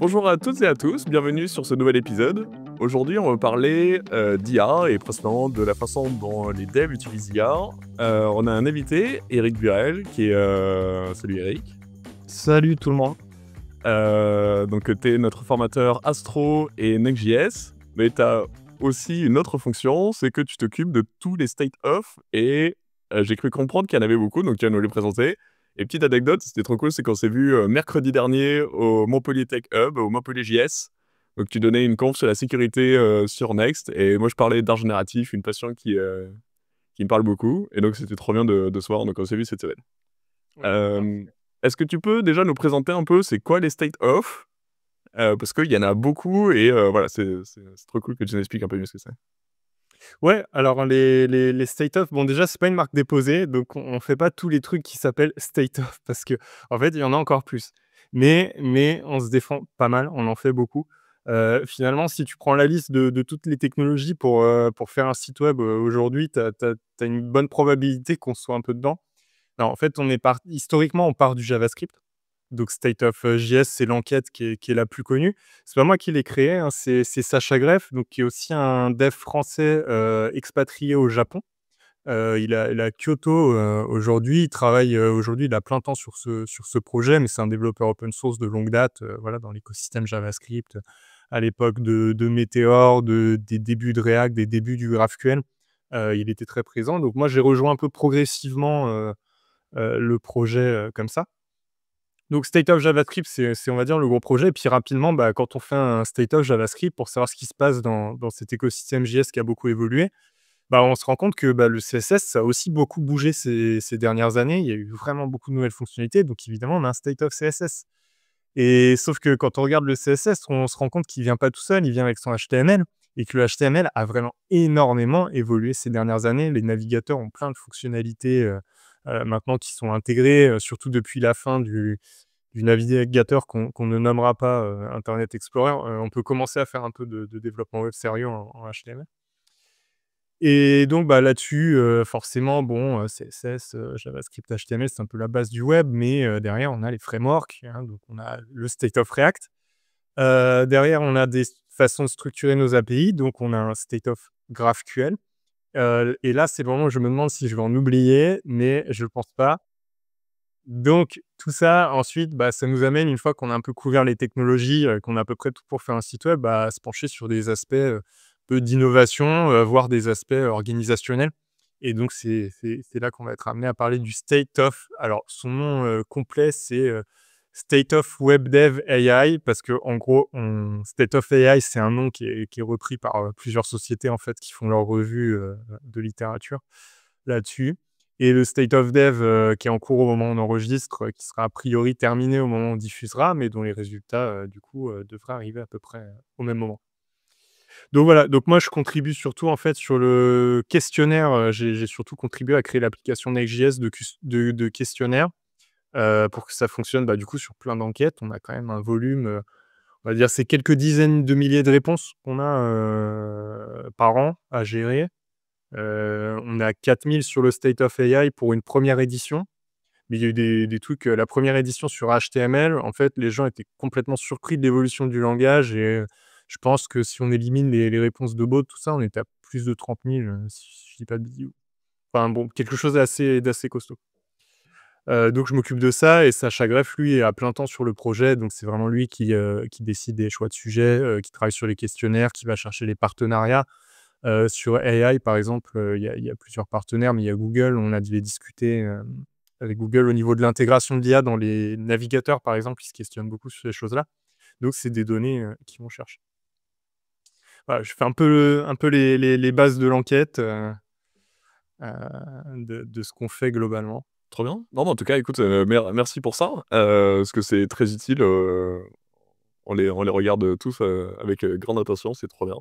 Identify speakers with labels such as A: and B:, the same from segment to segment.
A: Bonjour à toutes et à tous, bienvenue sur ce nouvel épisode. Aujourd'hui, on va parler d'IA et principalement de la façon dont les devs utilisent l'IA. On a un invité, Eric Burel, qui est... Salut Eric.
B: Salut tout le monde.
A: Donc, tu es notre formateur Astro et Next.js, mais tu as aussi une autre fonction, c'est que tu t'occupes de tous les state of, et j'ai cru comprendre qu'il y en avait beaucoup, donc tu vas nous les présenter. Et petite anecdote, c'était trop cool, c'est qu'on s'est vu mercredi dernier au Montpellier Tech Hub, au Montpellier JS. Donc tu donnais une conf sur la sécurité sur Next, et moi je parlais d'art génératif, une passion qui me parle beaucoup. Et donc c'était trop bien de se voir, donc on s'est vu cette semaine.
B: Ouais,
A: Euh, Est-ce que tu peux déjà nous présenter un peu c'est quoi les state of? Parce qu'il y en a beaucoup, et voilà, c'est trop cool que tu nous expliques un peu mieux ce que c'est.
B: Ouais, alors les state of, bon déjà c'est pas une marque déposée, donc on fait pas tous les trucs qui s'appellent state of parce que en fait, il y en a encore plus. Mais on se défend pas mal, on en fait beaucoup. Finalement, si tu prends la liste de toutes les technologies pour faire un site web, aujourd'hui, tu as une bonne probabilité qu'on soit un peu dedans. Alors en fait, historiquement, on part du JavaScript. Donc State of JS, c'est l'enquête qui est la plus connue. C'est pas moi qui l'ai créée, hein, c'est Sacha Greff, donc qui est aussi un dev français, expatrié au Japon. Il est à Kyoto, aujourd'hui. Il travaille, aujourd'hui, il a plein temps sur ce projet, mais c'est un développeur open source de longue date, voilà, dans l'écosystème JavaScript, à l'époque de Meteor, des débuts de React, des débuts du GraphQL. Il était très présent. Donc moi, j'ai rejoint un peu progressivement, le projet, comme ça. Donc State of JavaScript, c'est on va dire le gros projet et puis rapidement, bah, quand on fait un State of JavaScript pour savoir ce qui se passe dans cet écosystème JS qui a beaucoup évolué, bah, on se rend compte que, bah, le CSS ça a aussi beaucoup bougé ces dernières années. Il y a eu vraiment beaucoup de nouvelles fonctionnalités, donc évidemment on a un State of CSS et sauf que quand on regarde le CSS, on se rend compte qu'il vient pas tout seul, il vient avec son HTML et que le HTML a vraiment énormément évolué ces dernières années. Les navigateurs ont plein de fonctionnalités, maintenant qui sont intégrées, surtout depuis la fin du navigateur qu'on ne nommera pas, Internet Explorer. On peut commencer à faire un peu de développement web sérieux en HTML et donc bah, là-dessus, forcément bon, CSS, JavaScript, HTML, c'est un peu la base du web, mais derrière on a les frameworks, hein, donc on a le state of React. Derrière on a des façons de structurer nos API, donc on a un state of GraphQL. Et là, c'est le moment où je me demande si je vais en oublier, mais je pense pas. Donc tout ça ensuite, bah, ça nous amène une fois qu'on a un peu couvert les technologies, qu'on a à peu près tout pour faire un site web, bah, à se pencher sur des aspects, peu d'innovation, voire des aspects organisationnels et donc c'est là qu'on va être amené à parler du state of, alors son nom, complet c'est, State of Web Dev AI parce qu'en gros State of AI c'est un nom qui est repris par, plusieurs sociétés en fait qui font leur revue, de littérature là-dessus. Et le State of Dev, qui est en cours au moment où on enregistre, qui sera a priori terminé au moment où on diffusera, mais dont les résultats, du coup, devraient arriver à peu près, au même moment. Donc voilà, donc moi je contribue surtout en fait sur le questionnaire, j'ai surtout contribué à créer l'application Next.js de questionnaire, pour que ça fonctionne, bah, du coup sur plein d'enquêtes. On a quand même un volume, on va dire c'est quelques dizaines de milliers de réponses qu'on a, par an à gérer. On est à 4 000 sur le State of AI pour une première édition, mais il y a eu des trucs, la première édition sur HTML, en fait, les gens étaient complètement surpris de l'évolution du langage et je pense que si on élimine les réponses de bot, tout ça, on était à plus de 30 000, si je dis pas de bêtises. Enfin bon, quelque chose d'assez costaud. Donc je m'occupe de ça et Sacha Greff, lui, est à plein temps sur le projet, donc c'est vraiment lui qui décide des choix de sujets, qui travaille sur les questionnaires, qui va chercher les partenariats. Sur AI, par exemple, il y a plusieurs partenaires, mais il y a Google. On a dû discuter, avec Google au niveau de l'intégration de l'IA dans les navigateurs, par exemple. Ils se questionnent beaucoup sur ces choses-là. Donc c'est des données, qu'ils vont chercher. Voilà, je fais un peu les bases de l'enquête, de ce qu'on fait globalement.
A: Trop bien. Non, mais en tout cas, écoute, merci pour ça, parce que c'est très utile. On les regarde tous avec grande attention, c'est trop bien.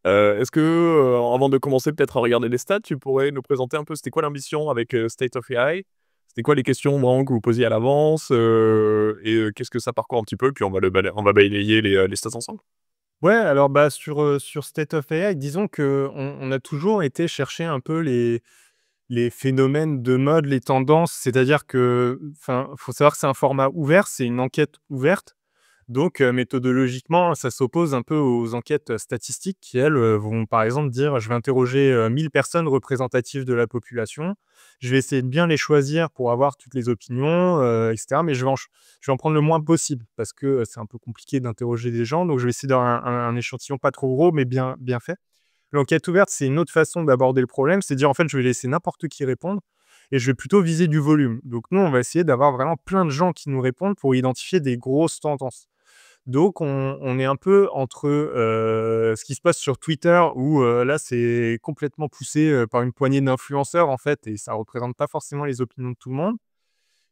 A: Est-ce que, avant de commencer peut-être à regarder les stats, tu pourrais nous présenter un peu c'était quoi l'ambition avec State of AI? C'était quoi les questions vraiment que vous posiez à l'avance, et qu'est-ce que ça parcourt un petit peu? Puis on va balayer les stats ensemble.
B: Ouais, alors, bah, sur State of AI, disons qu'on a toujours été chercher un peu les phénomènes de mode, les tendances. C'est-à-dire que, enfin, faut savoir que c'est un format ouvert, c'est une enquête ouverte. Donc, méthodologiquement, ça s'oppose un peu aux enquêtes, statistiques qui, elles, vont par exemple dire: «Je vais interroger, 1000 personnes représentatives de la population. Je vais essayer de bien les choisir pour avoir toutes les opinions, et cetera, mais je vais en prendre le moins possible parce que, c'est un peu compliqué d'interroger des gens, donc je vais essayer d'avoir un échantillon pas trop gros mais bien fait». L'enquête ouverte, c'est une autre façon d'aborder le problème, c'est de dire, en fait, je vais laisser n'importe qui répondre et je vais plutôt viser du volume. Donc nous, on va essayer d'avoir vraiment plein de gens qui nous répondent pour identifier des grosses tendances. Donc on est un peu entre, ce qui se passe sur Twitter où, là, c'est complètement poussé, par une poignée d'influenceurs, en fait, et ça représente pas forcément les opinions de tout le monde.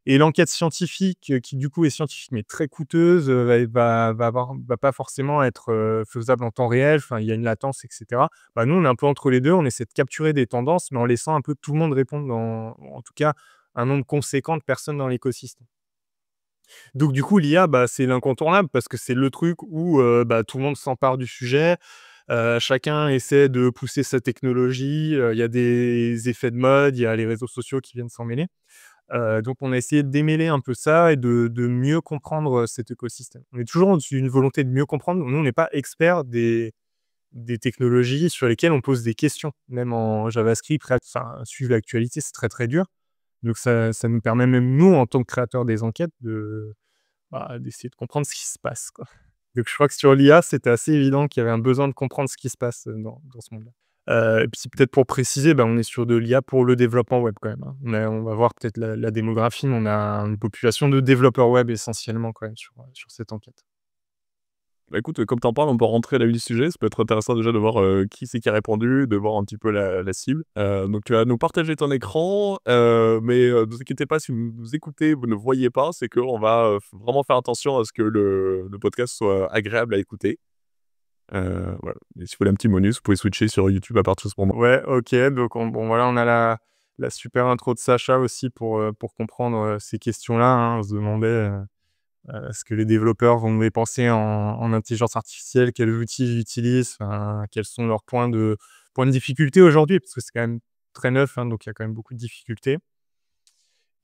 B: Et l'enquête scientifique, qui du coup est scientifique mais très coûteuse, va pas forcément être, faisable en temps réel. Enfin, il y a une latence et cetera. Bah, nous, on est un peu entre les 2. On essaie de capturer des tendances, mais en laissant un peu tout le monde répondre en tout cas, un nombre conséquent de personnes dans l'écosystème. Donc du coup, l'IA, bah, c'est l'incontournable parce que c'est le truc où, bah, tout le monde s'empare du sujet, chacun essaie de pousser sa technologie, il y a des effets de mode, il y a les réseaux sociaux qui viennent s'en mêler. Donc on a essayé de démêler un peu ça et de mieux comprendre, cet écosystème. On est toujours dans une volonté de mieux comprendre. Nous, on n'est pas experts des technologies sur lesquelles on pose des questions. Même en JavaScript, React, enfin, suivre l'actualité, c'est très, très dur. Donc ça nous permet même nous, en tant que créateurs des enquêtes, d'essayer de comprendre ce qui se passe, quoi. Donc je crois que sur l'IA, c'était assez évident qu'il y avait un besoin de comprendre ce qui se passe, dans ce monde-là. Et puis peut-être pour préciser, bah, on est sur de l'IA pour le développement web quand même, hein. On va voir peut-être la démographie, mais on a une population de développeurs web essentiellement quand même sur cette enquête.
A: Bah, écoute, comme tu en parles, on peut rentrer dans le vif du sujet. Ça peut être intéressant déjà de voir, qui c'est qui a répondu, de voir un petit peu la cible. Donc tu vas nous partager ton écran, mais ne vous inquiétez pas si vous nous écoutez, vous ne voyez pas, c'est qu'on va, vraiment faire attention à ce que le podcast soit agréable à écouter. Voilà, et si vous voulez un petit bonus, vous pouvez switcher sur YouTube à partir de ce moment.
B: Ouais, OK, donc bon voilà, on a la super intro de Sacha aussi pour comprendre, ces questions-là, hein. On se demandait, ce que les développeurs vont dépenser en intelligence artificielle, quels outils ils utilisent, enfin, quels sont leurs points de difficulté aujourd'hui? Parce que c'est quand même très neuf, hein, donc il y a quand même beaucoup de difficultés.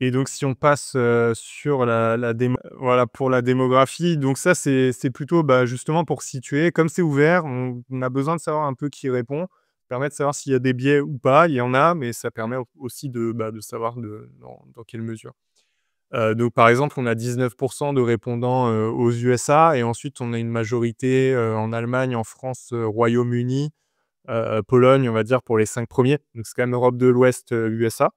B: Et donc si on passe, sur la démo voilà, pour la démographie, donc ça c'est plutôt, bah, justement pour situer. Comme c'est ouvert, on a besoin de savoir un peu qui répond. Ça permet de savoir s'il y a des biais ou pas. Il y en a, mais ça permet aussi de savoir dans quelle mesure. Donc par exemple, on a 19 de répondants, aux USA et ensuite on a une majorité, en Allemagne, en France, Royaume-Uni, Pologne, on va dire pour les 5 premiers. Donc c'est quand même Europe de l'Ouest, USA.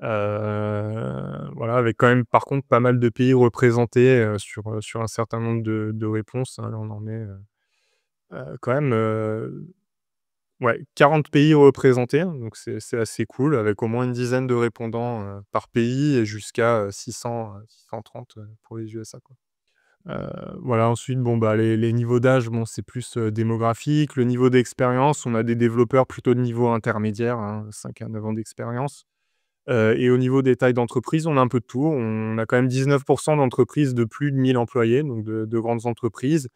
B: Voilà, avec quand même par contre pas mal de pays représentés, sur un certain nombre de réponses, hein. Là on en est, quand même, ouais, 40 pays représentés, hein, donc c'est assez cool avec au moins une dizaine de répondants, par pays et jusqu'à, 630, pour les USA, quoi. Voilà, ensuite, bon, bah, les niveaux d'âge, bon, c'est plus, démographique. Le niveau d'expérience, on a des développeurs plutôt de niveau intermédiaire, hein, 5 à 9 ans d'expérience. Et au niveau des tailles d'entreprise, on a un peu de tout. On a quand même 19 d'entreprises de plus de 1000 employés, donc de grandes entreprises.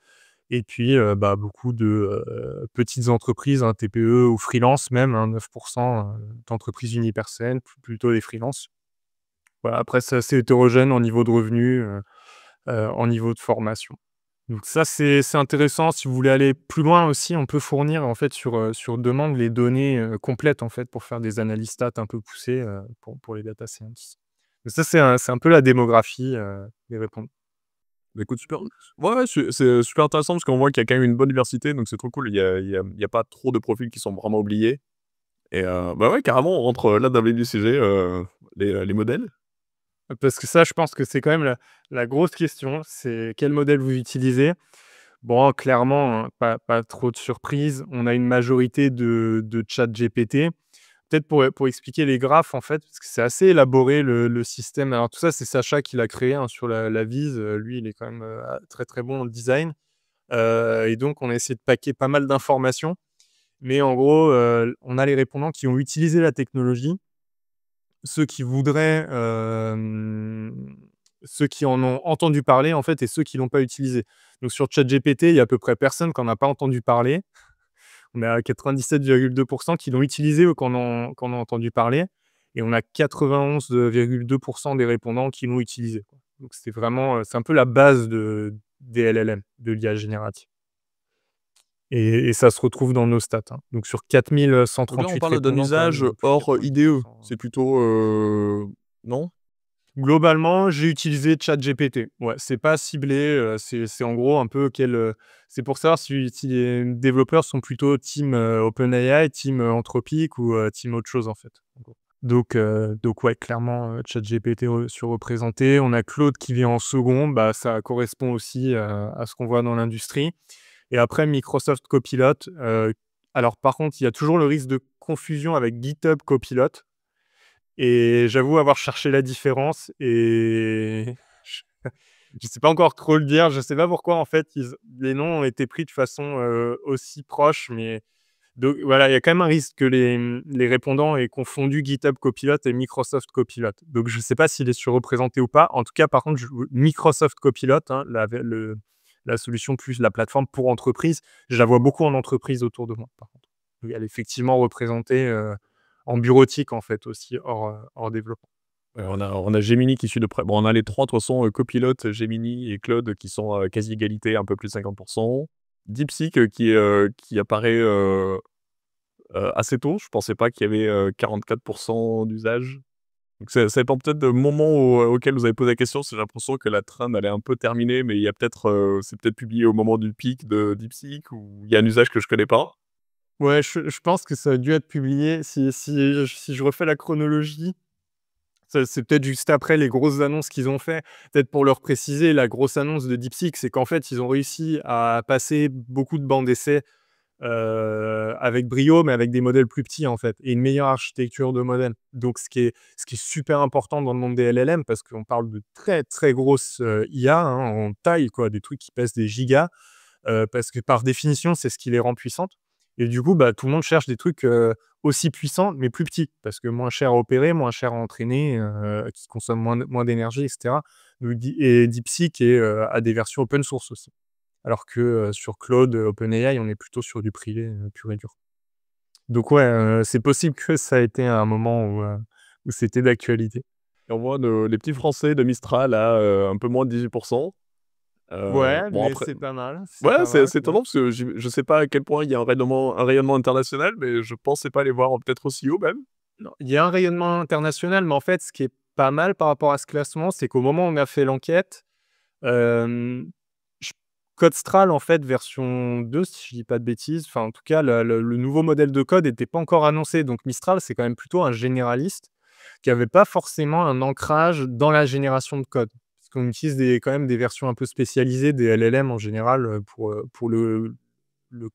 B: Et puis, bah, beaucoup de, petites entreprises, hein, TPE ou freelance même, hein, 9 d'entreprises unipersonnelles, plutôt des freelances. Voilà, après c'est assez hétérogène en niveau de revenus, en niveau de formation. Donc ça, c'est intéressant. Si vous voulez aller plus loin aussi, on peut fournir en fait sur demande les données, complètes en fait pour faire des analyses stats un peu poussées, pour les data scientists. Donc ça, c'est un peu la démographie, des répondants.
A: Bah, écoute, super. Ouais, ouais, c'est super intéressant parce qu'on voit qu'il y a quand même une bonne diversité, donc c'est trop cool. Il y a pas trop de profils qui sont vraiment oubliés et bah, ouais, carrément, on rentre, là dans le vif du sujet, les modèles.
B: Parce que ça, je pense que c'est quand même la grosse question, c'est quel modèle vous utilisez? Bon, clairement, hein, pas trop de surprises. On a une majorité de ChatGPT. Peut-être pour expliquer les graphes, en fait, parce que c'est assez élaboré le système. Alors tout ça, c'est Sacha qui l'a créé, hein, sur la vise. Lui, il est quand même, très, très bon en design. Et donc on a essayé de paquer pas mal d'informations. Mais en gros, on a les répondants qui ont utilisé la technologie, ceux qui voudraient, ceux qui en ont entendu parler, en fait, et ceux qui l'ont pas utilisé. Donc sur ChatGPT, il y a à peu près personne qui en a pas entendu parler. On a 97,2 qui l'ont utilisé ou qui en ont entendu parler et on a 91,2 des répondants qui l'ont utilisé, quoi. Donc c'est vraiment, c'est un peu la base des LLM, de l'IA générative et ça se retrouve dans nos stats, hein. Donc sur
A: Donc là, on
B: 4138
A: parle d'un
B: répondants quand même,
A: usage
B: plus de
A: hors
B: 90.
A: IDE. C'est plutôt, non?
B: Globalement, j'ai utilisé ChatGPT. Ouais, c'est pas ciblé, c'est en gros un peu c'est pour savoir si les développeurs sont plutôt team, OpenAI, team, Anthropic ou, team autre chose, en fait, en gros. Donc ouais, clairement, ChatGPT surreprésenté. On a Claude qui vient en second, bah, ça correspond aussi, à ce qu'on voit dans l'industrie et après Microsoft Copilot, alors par contre, il y a toujours le risque de confusion avec GitHub Copilot. Et j'avoue avoir cherché la différence et je sais pas encore trop le dire. Je sais pas pourquoi en fait les noms ont été pris de façon, aussi proche, mais donc voilà, il y a quand même un risque que les répondants aient confondu GitHub Copilot et Microsoft Copilot. Donc je sais pas s'il est surreprésenté ou pas. En tout cas, par contre, Microsoft Copilot, hein, la solution plus la plateforme pour entreprise, je la vois beaucoup en entreprise autour de moi, par contre. Elle est effectivement représentée, en bureautique en fait aussi hors développement.
A: Ouais, on a Gemini qui suit de près. Bon, on a les 3 de toute façon, Copilot, Gemini et Claude qui sont à quasi égalité, un peu plus de 50. DeepSeek, qui apparaît, assez tôt. Je pensais pas qu'il y avait, 44 d'usage. Donc ça dépend peut-être du moment auquel vous avez posé la question. J'ai l'impression que la trend, elle est un peu terminée, mais il y a peut-être, c'est peut-être publié au moment du pic de DeepSeek ou il y a un usage que je connais pas.
B: Ouais, je pense que ça a dû être publié si je refais la chronologie, c'est peut-être juste après les grosses annonces qu'ils ont fait. Peut-être pour leur préciser, la grosse annonce de DeepSeek, c'est qu'en fait, ils ont réussi à passer beaucoup de bancs d'essai, avec brio, mais avec des modèles plus petits, en fait, et une meilleure architecture de modèle. Donc ce qui est super important dans le monde des LLM, parce qu'on parle de très, très grosses, IA, hein, en taille, quoi, des trucs qui pèsent des gigas, parce que par définition, c'est ce qui les rend puissantes et du coup, bah, tout le monde cherche des trucs, aussi puissants, mais plus petits, parce que moins cher à opérer, moins cher à entraîner, qui consomment moins d'énergie et cetera. DeepSeek a des versions open source aussi. Alors que, sur Claude, OpenAI, on est plutôt sur du privé, pur et dur. Donc ouais, c'est possible que ça a été un moment où c'était d'actualité.
A: Et on voit les petits Français de Mistral à, un peu moins de 18.
B: Ouais,
A: Bon
B: mais
A: après
B: c'est pas mal, c'est
A: ouais,
B: pas mal,
A: c'est
B: ouais.
A: étonnant parce que je sais pas à quel point il y a un rayonnement international, mais je pensais pas les voir peut-être aussi haut même.
B: Non, il y a un rayonnement international, mais en fait, ce qui est pas mal par rapport à ce classement, c'est qu'au moment où on a fait l'enquête, hem, j CodeStral, en fait, version 2, si je dis pas de bêtises, enfin, en tout cas, le nouveau modèle de code était pas encore annoncé. Donc Mistral, c'est quand même plutôt un généraliste qui avait pas forcément un ancrage dans la génération de code. Parce qu'on utilise quand même des versions un peu spécialisées des LLM en général, pour le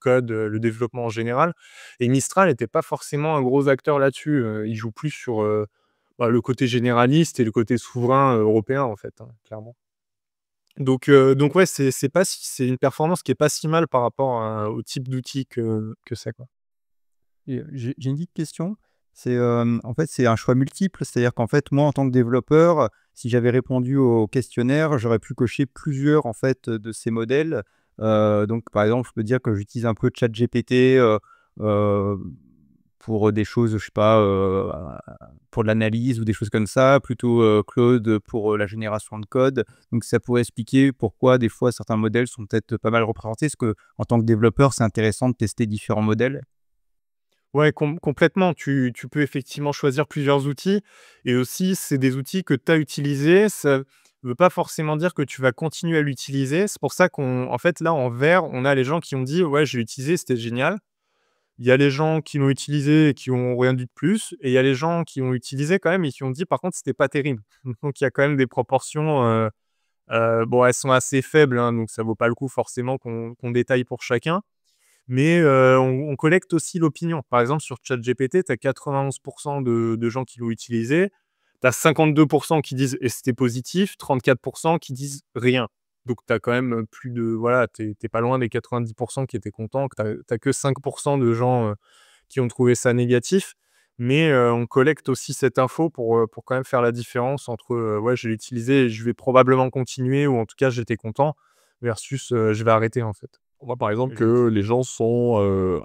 B: code, le développement en général et Mistral n'était pas forcément un gros acteur là-dessus, il joue plus sur, bah, le côté généraliste et le côté souverain, européen, en fait, hein, clairement. Donc ouais, c'est une performance qui est pas si mal par rapport au type d'outil que c'est, quoi.
C: Et j'ai une petite question. C'est, en fait, c'est un choix multiple. C'est-à-dire qu'en fait, moi, en tant que développeur, si j'avais répondu au questionnaire, j'aurais pu cocher plusieurs, en fait, de ces modèles. Donc par exemple, je peux dire que j'utilise un peu ChatGPT, heu, pour des choses, je sais pas, pour de l'analyse ou des choses comme ça, plutôt, Claude pour, la génération de code. Donc ça pourrait expliquer pourquoi des fois certains modèles sont peut-être pas mal représentés. Parce que en tant que développeur, c'est intéressant de tester différents modèles.
B: Ouais, complètement. Tu peux effectivement choisir plusieurs outils et aussi, c'est des outils que tu as utilisés. Ça veut pas forcément dire que tu vas continuer à l'utiliser. C'est pour ça qu'en fait, là, en vert, on a les gens qui ont dit: «Ouais, j'ai utilisé, c'était génial». Il y a les gens qui l'ont utilisé et qui ont rien dit de plus et il y a les gens qui ont utilisé quand même et qui ont dit: «Par contre, c'était pas terrible». Donc il y a quand même des proportions, bon, elles sont assez faibles, hein, donc ça vaut pas le coup forcément qu'on détaille pour chacun. Mais on collecte aussi l'opinion. Par exemple, sur ChatGPT, tu as 91 de gens qui l'ont utilisé. Tu as 52 qui disent: «Et c'était positif», 34 qui disent: «Rien». Donc tu as quand même, plus de voilà, tu es pas loin des 90 qui étaient contents, que tu as que 5 de gens, qui ont trouvé ça négatif. Mais on collecte aussi cette info pour quand même faire la différence entre, «Ouais, je l'ai utilisé et je vais probablement continuer» ou en tout cas «J'étais content» versus, «Je vais arrêter» en fait.
A: On voit par exemple
B: Et je
A: que les gens sont,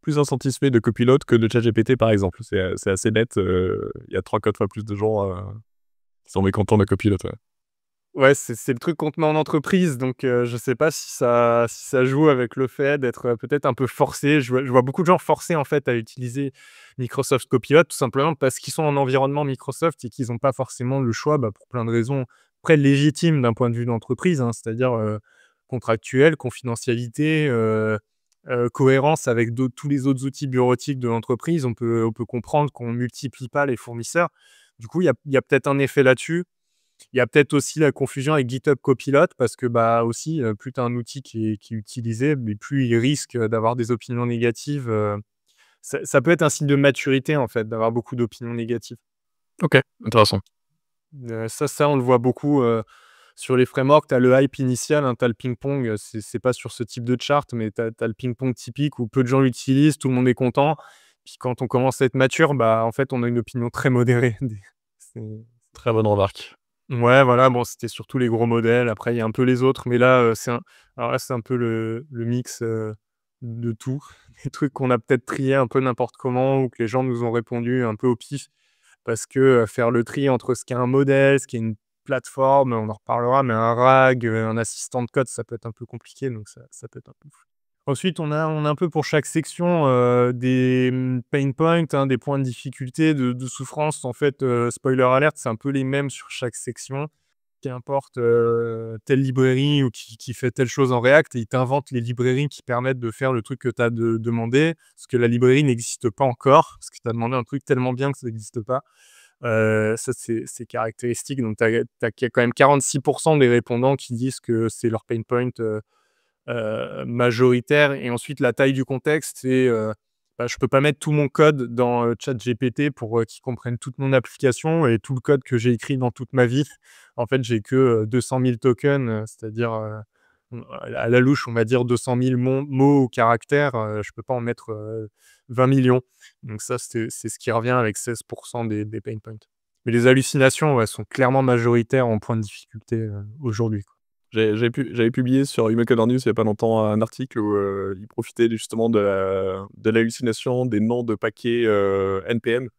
A: plus insatisfaits de Copilot que de ChatGPT par exemple. C'est assez net, il y a 3-4 fois plus de gens, qui sont mécontents de Copilot, ouais.
B: Ouais, c'est le truc qu'on te met en entreprise, donc je sais pas si ça joue avec le fait d'être, peut-être un peu forcé. Je vois beaucoup de gens forcés, en fait, à utiliser Microsoft Copilot, tout simplement parce qu'ils sont en environnement Microsoft et qu'ils ont pas forcément le choix, pour plein de raisons, après légitimes d'un point de vue d'entreprise, hein. C'est-à-dire, contractuel, confidentialité, cohérence avec tous les autres outils bureautiques de l'entreprise. On peut comprendre qu'on multiplie pas les fournisseurs. Du coup, il y a peut-être un effet là-dessus. Il y a peut-être aussi la confusion avec GitHub Copilot parce que, aussi, plus tu as un outil qui est utilisé, mais plus il risque, d'avoir des opinions négatives, ça peut être un signe de maturité, en fait, d'avoir beaucoup d'opinions négatives.
A: OK, intéressant.
B: Ça, on le voit beaucoup, sur les frameworks. Tu as le hype initial, hein, tu as le ping-pong, c'est pas sur ce type de chart, mais tu as le ping-pong typique où peu de gens l'utilisent, tout le monde est content. Puis quand on commence à être mature, en fait, on a une opinion très modérée des c'est
A: Très bonne remarque.
B: Ouais, voilà, bon, c'était surtout les gros modèles. Après, il y a un peu les autres, mais là, c'est un peu le mix, de tout. Des trucs qu'on a peut-être triés un peu n'importe comment ou que les gens nous ont répondu un peu au pif parce que, faire le tri entre ce qu'est un modèle, ce qu'est une plateforme, on en reparlera, mais un RAG, un assistant de code, ça peut être un peu compliqué, donc ça peut être un peu fou. Ensuite, on a un peu pour chaque section, des, pain points, hein, des points de difficulté, de souffrance. En fait, spoiler alert, c'est un peu les mêmes sur chaque section. Qui importe, telle librairie ou qui fait telle chose en React et il t'invente les librairies qui permettent de faire le truc que tu as demandé, parce que la librairie n'existe pas encore, parce que tu as demandé un truc tellement bien que ça n'existe pas. Ça, c'est caractéristique. Donc tu as quand même 46 des répondants qui disent que c'est leur pain point, majoritaire. Et ensuite la taille du contexte, c'est, je peux pas mettre tout mon code dans, ChatGPT pour, qu'il comprenne toute mon application et tout le code que j'ai écrit dans toute ma vie. En fait, j'ai que, 200 000 tokens, c'est-à-dire, à la louche, on va dire 200 000 mots ou caractères, je peux pas en mettre, 20 millions. Donc ça, c'est ce qui revient avec 16 des pain points. Mais les hallucinations, ouais, sont clairement majoritaires en point de difficulté, aujourd'hui, quoi.
A: J'avais publié sur Human News il y a pas longtemps un article où, il profitait justement de l'hallucination des noms de paquets, NPM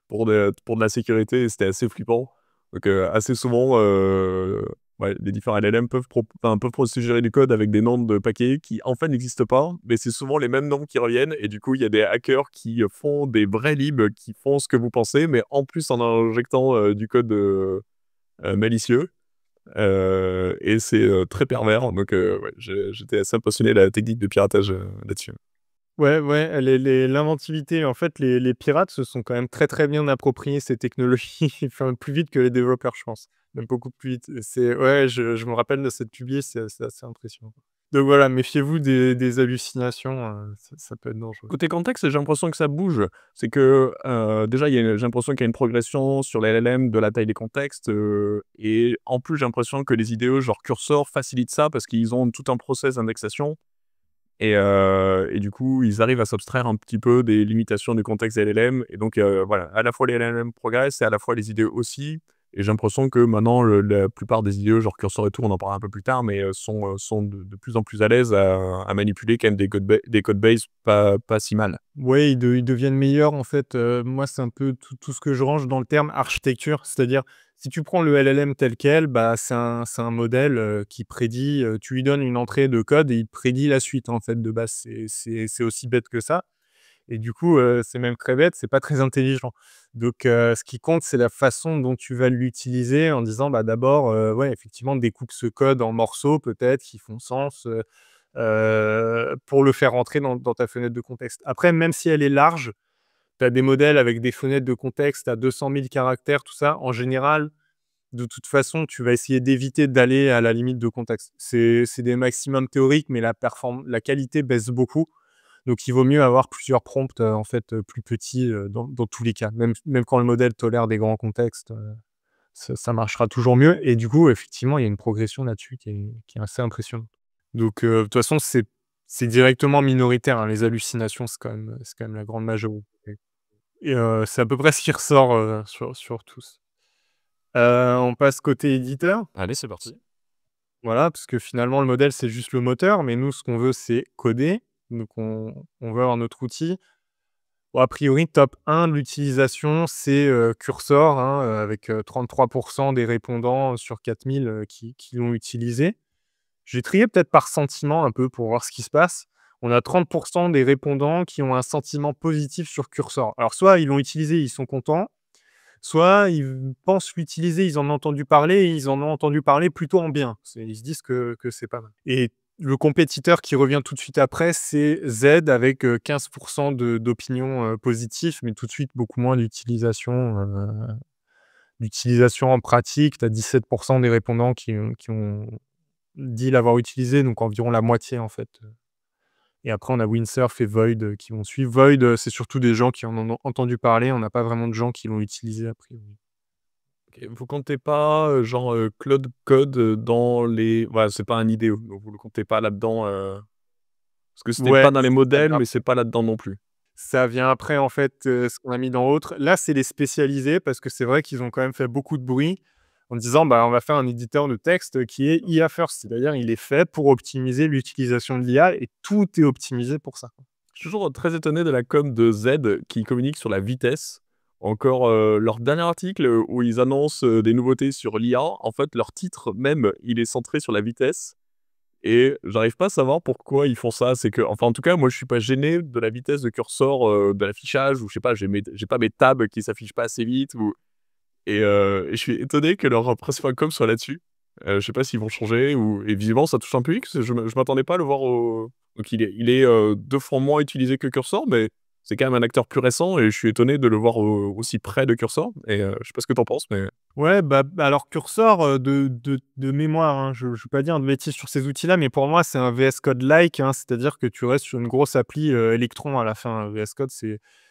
A: pour de la sécurité et c'était assez flippant. Donc, assez souvent, ouais, les différents LLM peuvent suggérer du code avec des noms de paquets qui, en fait, n'existent pas, mais c'est souvent les mêmes noms qui reviennent et du coup, il y a des hackers qui font des vrais libs qui font ce que vous pensez, mais en plus en injectant, du code, malicieux. Et c'est, très pervers donc, ouais, j'étais assez impressionné de la technique de piratage, là-dessus.
B: Ouais, ouais, l'inventivité, en fait, les pirates se sont quand même très, très bien appropriés ces technologies, enfin, plus vite que les développeurs, je pense. Même beaucoup plus vite. Ouais, je me rappelle de cette publié, c'est assez impressionnant. Donc voilà, méfiez-vous des hallucinations, ça peut être dangereux.
A: Côté contexte, j'ai l'impression que ça bouge. C'est que, déjà, j'ai l'impression qu'il y a une progression sur les LLM de la taille des contextes, et en plus, j'ai l'impression que les IDE, genre Cursor, facilitent ça parce qu'ils ont tout un process d'indexation et du coup, ils arrivent à s'abstraire un petit peu des limitations du contexte LLM et donc, voilà, à la fois les LLM progressent et à la fois les IDE aussi et j'ai l'impression que maintenant la plupart des IDE, genre Cursor et tout, on en parlera un peu plus tard, mais, sont de plus en plus à l'aise à manipuler quand même des codebases pas si mal.
B: Ouais, ils deviennent meilleurs, en fait, moi, c'est un peu tout ce que je range dans le terme architecture. C'est-à-dire, si tu prends le LLM tel quel, c'est un modèle, qui prédit, tu lui donnes une entrée de code et il prédit la suite, en fait, de base. C'est aussi bête que ça et du coup, c'est même très bête, c'est pas très intelligent. Donc ce qui compte, c'est la façon dont tu vas l'utiliser en disant, d'abord, ouais, effectivement, découpe ce code en morceaux peut-être qui font sens, pour le faire rentrer dans ta fenêtre de contexte. Après, même si elle est large, tu as des modèles avec des fenêtres de contexte à 200 000 caractères, tout ça. En général, de toute façon, tu vas essayer d'éviter d'aller à la limite de contexte. C'est des maximums théoriques, mais la qualité baisse beaucoup. Donc il vaut mieux avoir plusieurs prompts, en fait, plus petits, dans tous les cas. Même quand le modèle tolère des grands contextes, ça marchera toujours mieux et du coup, effectivement, il y a une progression là-dessus qui est assez impressionnante. Donc de toute façon, c'est directement minoritaire, hein, les hallucinations, c'est quand même la grande majorité et c'est à peu près ce qui ressort, sur tous. On passe côté éditeur.
A: Allez, c'est parti.
B: Voilà, parce que finalement, le modèle, c'est juste le moteur, mais nous, ce qu'on veut, c'est coder. Donc on veut avoir notre outil. Bon, a priori, top 1 de l'utilisation, c'est Cursor, hein, avec 33% des répondants sur 4000 qui l'ont utilisé. J'ai trié peut-être par sentiment un peu pour voir ce qui se passe. On a 30% des répondants qui ont un sentiment positif sur Cursor. Alors, soit ils l'ont utilisé, ils sont contents, soit ils pensent l'utiliser, ils en ont entendu parler et ils en ont entendu parler plutôt en bien. Ils se disent que c'est pas mal. Et le compétiteur qui revient tout de suite après, c'est Z avec 15% d'opinions positives, mais tout de suite beaucoup moins d'utilisation en pratique. Tu as 17% des répondants qui ont dit l'avoir utilisé, donc environ la moitié en fait. Et après, on a Windsurf et Void qui vont suivre. Void, c'est surtout des gens qui en ont entendu parler. On n'a pas vraiment de gens qui l'ont utilisé a priori.
A: Ok, vous comptez pas, genre, Claude Code dans les... Voilà, c'est pas un IDEO, donc vous le comptez pas là-dedans, parce que c'était
B: Ouais,
A: pas dans les
B: ça
A: modèles,
B: vient
A: mais c'est pas là-dedans non plus.
B: ça vient après en fait, ce qu'on a mis dans autre. Là, c'est les spécialisés parce que c'est vrai qu'ils ont quand même fait beaucoup de bruit en disant: «Bah, on va faire un éditeur de texte qui est IA first». C'est-à-dire, il est fait pour optimiser l'utilisation de l'IA et tout est optimisé pour ça.
A: Je suis toujours très étonné de la com de Z qui communique sur la vitesse. Encore, leur dernier article, où ils annoncent, des nouveautés sur l'IA, en fait, leur titre même, il est centré sur la vitesse et j'arrive pas à savoir pourquoi ils font ça. C'est que enfin, en tout cas, moi, je suis pas gêné de la vitesse de curseur, de l'affichage ou je sais pas, j'ai pas mes tabs qui s'affichent pas assez vite ou et je suis étonné que leur principal com soit là-dessus. Je sais pas s'ils vont changer ou et visiblement ça touche un public, parce que je m'attendais pas à le voir au donc il est 2 fois moins utilisé que Cursor, mais c'est quand même un acteur plus récent et je suis étonné de le voir aussi près de Cursor et je sais pas ce que tu en penses, mais
B: Ouais, bah, alors Cursor, de mémoire, hein, je ne vais pas dire de bêtises sur ces outils-là, mais pour moi, c'est un VS Code-like, hein, c'est-à-dire que tu restes sur une grosse appli, Electron à la fin. VS Code,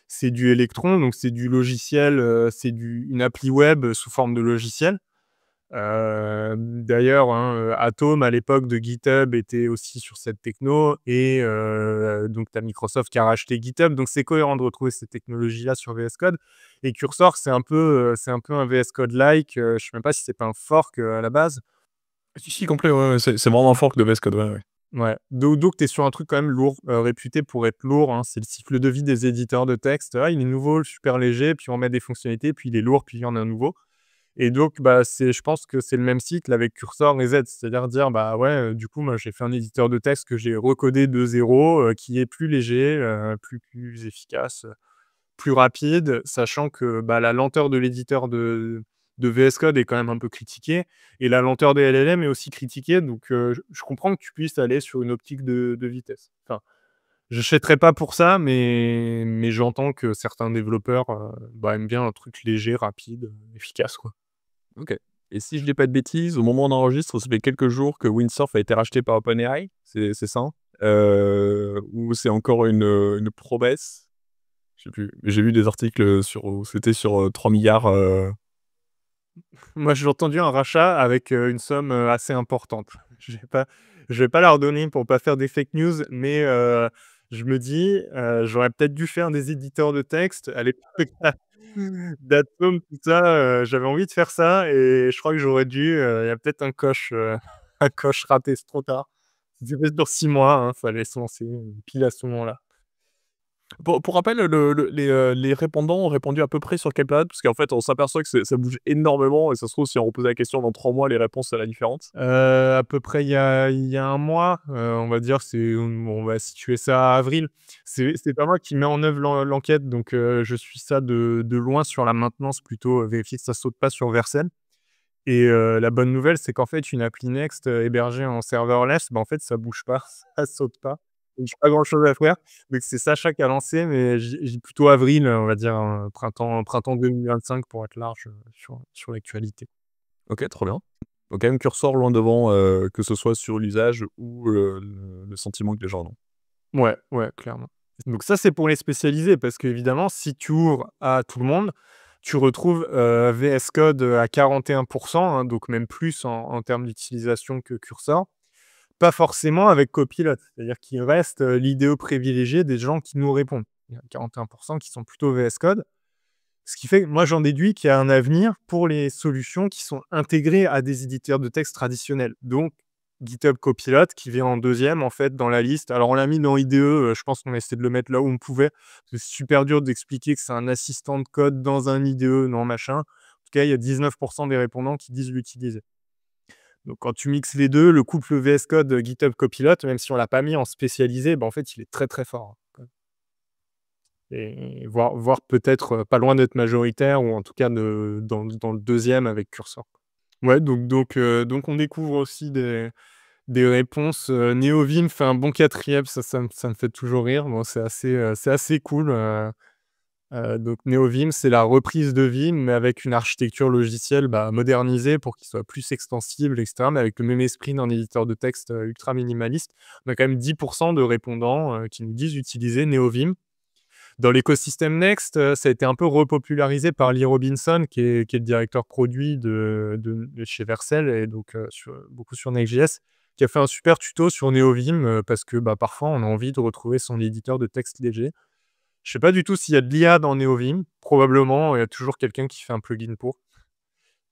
B: c'est du Electron, donc c'est du logiciel, c'est une appli web sous forme de logiciel. D'ailleurs, hein, Atom à l'époque de GitHub était aussi sur cette techno et donc tu as Microsoft qui a racheté GitHub, donc c'est cohérent de retrouver cette technologie-là sur VS Code et Cursor, c'est un peu un VS Code-like, je sais même pas si c'est pas un fork, à la base.
A: si, complet, ouais, ouais, c'est vraiment un fork de VS Code, ouais, ouais.
B: Ouais, donc tu es sur un truc quand même lourd, réputé pour être lourd, hein. C'est le cycle de vie des éditeurs de texte. Ah, il est nouveau, super léger, puis on met des fonctionnalités, puis il est lourd, puis il y en a un nouveau. Et donc, bah, je pense que c'est le même cycle avec Cursor et Z. C'est-à-dire dire, bah ouais, du coup, moi, j'ai fait un éditeur de texte que j'ai recodé de zéro, qui est plus léger, plus efficace, plus rapide, sachant que bah, la lenteur de l'éditeur de VS Code est quand même un peu critiquée. Et la lenteur des LLM est aussi critiquée. Donc, je comprends que tu puisses aller sur une optique de vitesse. Enfin, je n'achèterais pas pour ça, mais j'entends que certains développeurs bah, aiment bien un truc léger, rapide, efficace, quoi.
A: OK. Et si je dis pas de bêtises, au moment où on enregistre, ça fait quelques jours que Windsurf a été racheté par OpenAI, c'est ça? Ou c'est encore une promesse? Je sais plus. J'ai vu des articles sur où c'était sur, 3 000 000
B: Moi, j'ai entendu un rachat avec, une somme, assez importante. Je vais pas leur donner pour pas faire des fake news, mais je me dis, j'aurais peut-être dû faire des éditeurs de texte à l'époque d'Atom, tout ça, j'avais envie de faire ça et je crois que j'aurais dû, il y a peut-être un coche, un coche raté, c'est trop tard. C'était dans 6 mois, hein, fallait se lancer, pile à ce moment-là.
A: Pour rappel, les répondants ont répondu à peu près sur quelle période? Parce qu'en fait, on s'aperçoit que ça bouge énormément et ça se trouve, si on reposait la question dans 3 mois, les réponses seraient différentes.
B: À peu près il y a 1 mois, on va dire, on va situer ça à avril. C'est pas moi qui mets en œuvre l'enquête, donc je suis ça de loin sur la maintenance plutôt, vérifier que ça saute pas sur Vercel et la bonne nouvelle, c'est qu'en fait, une appli Next, hébergée en serverless, bah, en fait, ça bouge pas, ça saute pas, donc j'ai pas grand chose à faire. Donc c'est Sacha qui a lancé, mais j'ai plutôt avril, on va dire, printemps 2025 pour être large, sur l'actualité.
A: OK, trop bien. Donc quand même curseur loin devant, que ce soit sur l'usage ou, le sentiment que les gens en ont.
B: Ouais, ouais, clairement. Donc ça, c'est pour les spécialisés parce qu'évidemment, si tu ouvres à tout le monde, tu retrouves, VS Code, à 41%, hein, donc même plus en termes d'utilisation que Cursor. Pas forcément avec Copilot, c'est-à-dire qu'il reste, l'idéo privilégié des gens qui nous répondent. Il y a 41% qui sont plutôt VS Code. Ce qui fait que moi, j'en déduis qu'il y a un avenir pour les solutions qui sont intégrées à des éditeurs de texte traditionnels. Donc GitHub Copilot qui vient en deuxième en fait dans la liste. Alors on l'a mis dans IDE, je pense qu'on a essayé de le mettre là où on pouvait. C'est super dur d'expliquer que c'est un assistant de code dans un IDE, non machin. En tout cas, il y a 19% des répondants qui disent l'utiliser. Donc quand tu mixes les deux, le couple VS Code GitHub Copilot, même si on l'a pas mis en spécialisé, en fait, il est très, très fort, hein. Et voire peut-être, pas loin d'être majoritaire ou en tout cas dans le deuxième avec Cursor. Ouais, donc on découvre aussi des réponses, NeoVim fait un bon quatrième, ça me fait toujours rire. Bon, c'est assez cool, donc NeoVim, c'est la reprise de Vim, mais avec une architecture logicielle, modernisée pour qu'il soit plus extensible et cetera, mais avec le même esprit d'un éditeur de texte, ultra minimaliste. On a quand même 10% de répondants, qui nous disent utiliser NeoVim. Dans l'écosystème Next, ça a été un peu repopularisé par Lee Robinson, qui est le directeur produit de chez Vercel et donc beaucoup sur Next.js, qui a fait un super tuto sur NeoVim, parce que, parfois, on a envie de retrouver son éditeur de texte léger. Je sais pas du tout s'il y a de l'IA dans NeoVim. Probablement, il y a toujours quelqu'un qui fait un plugin pour.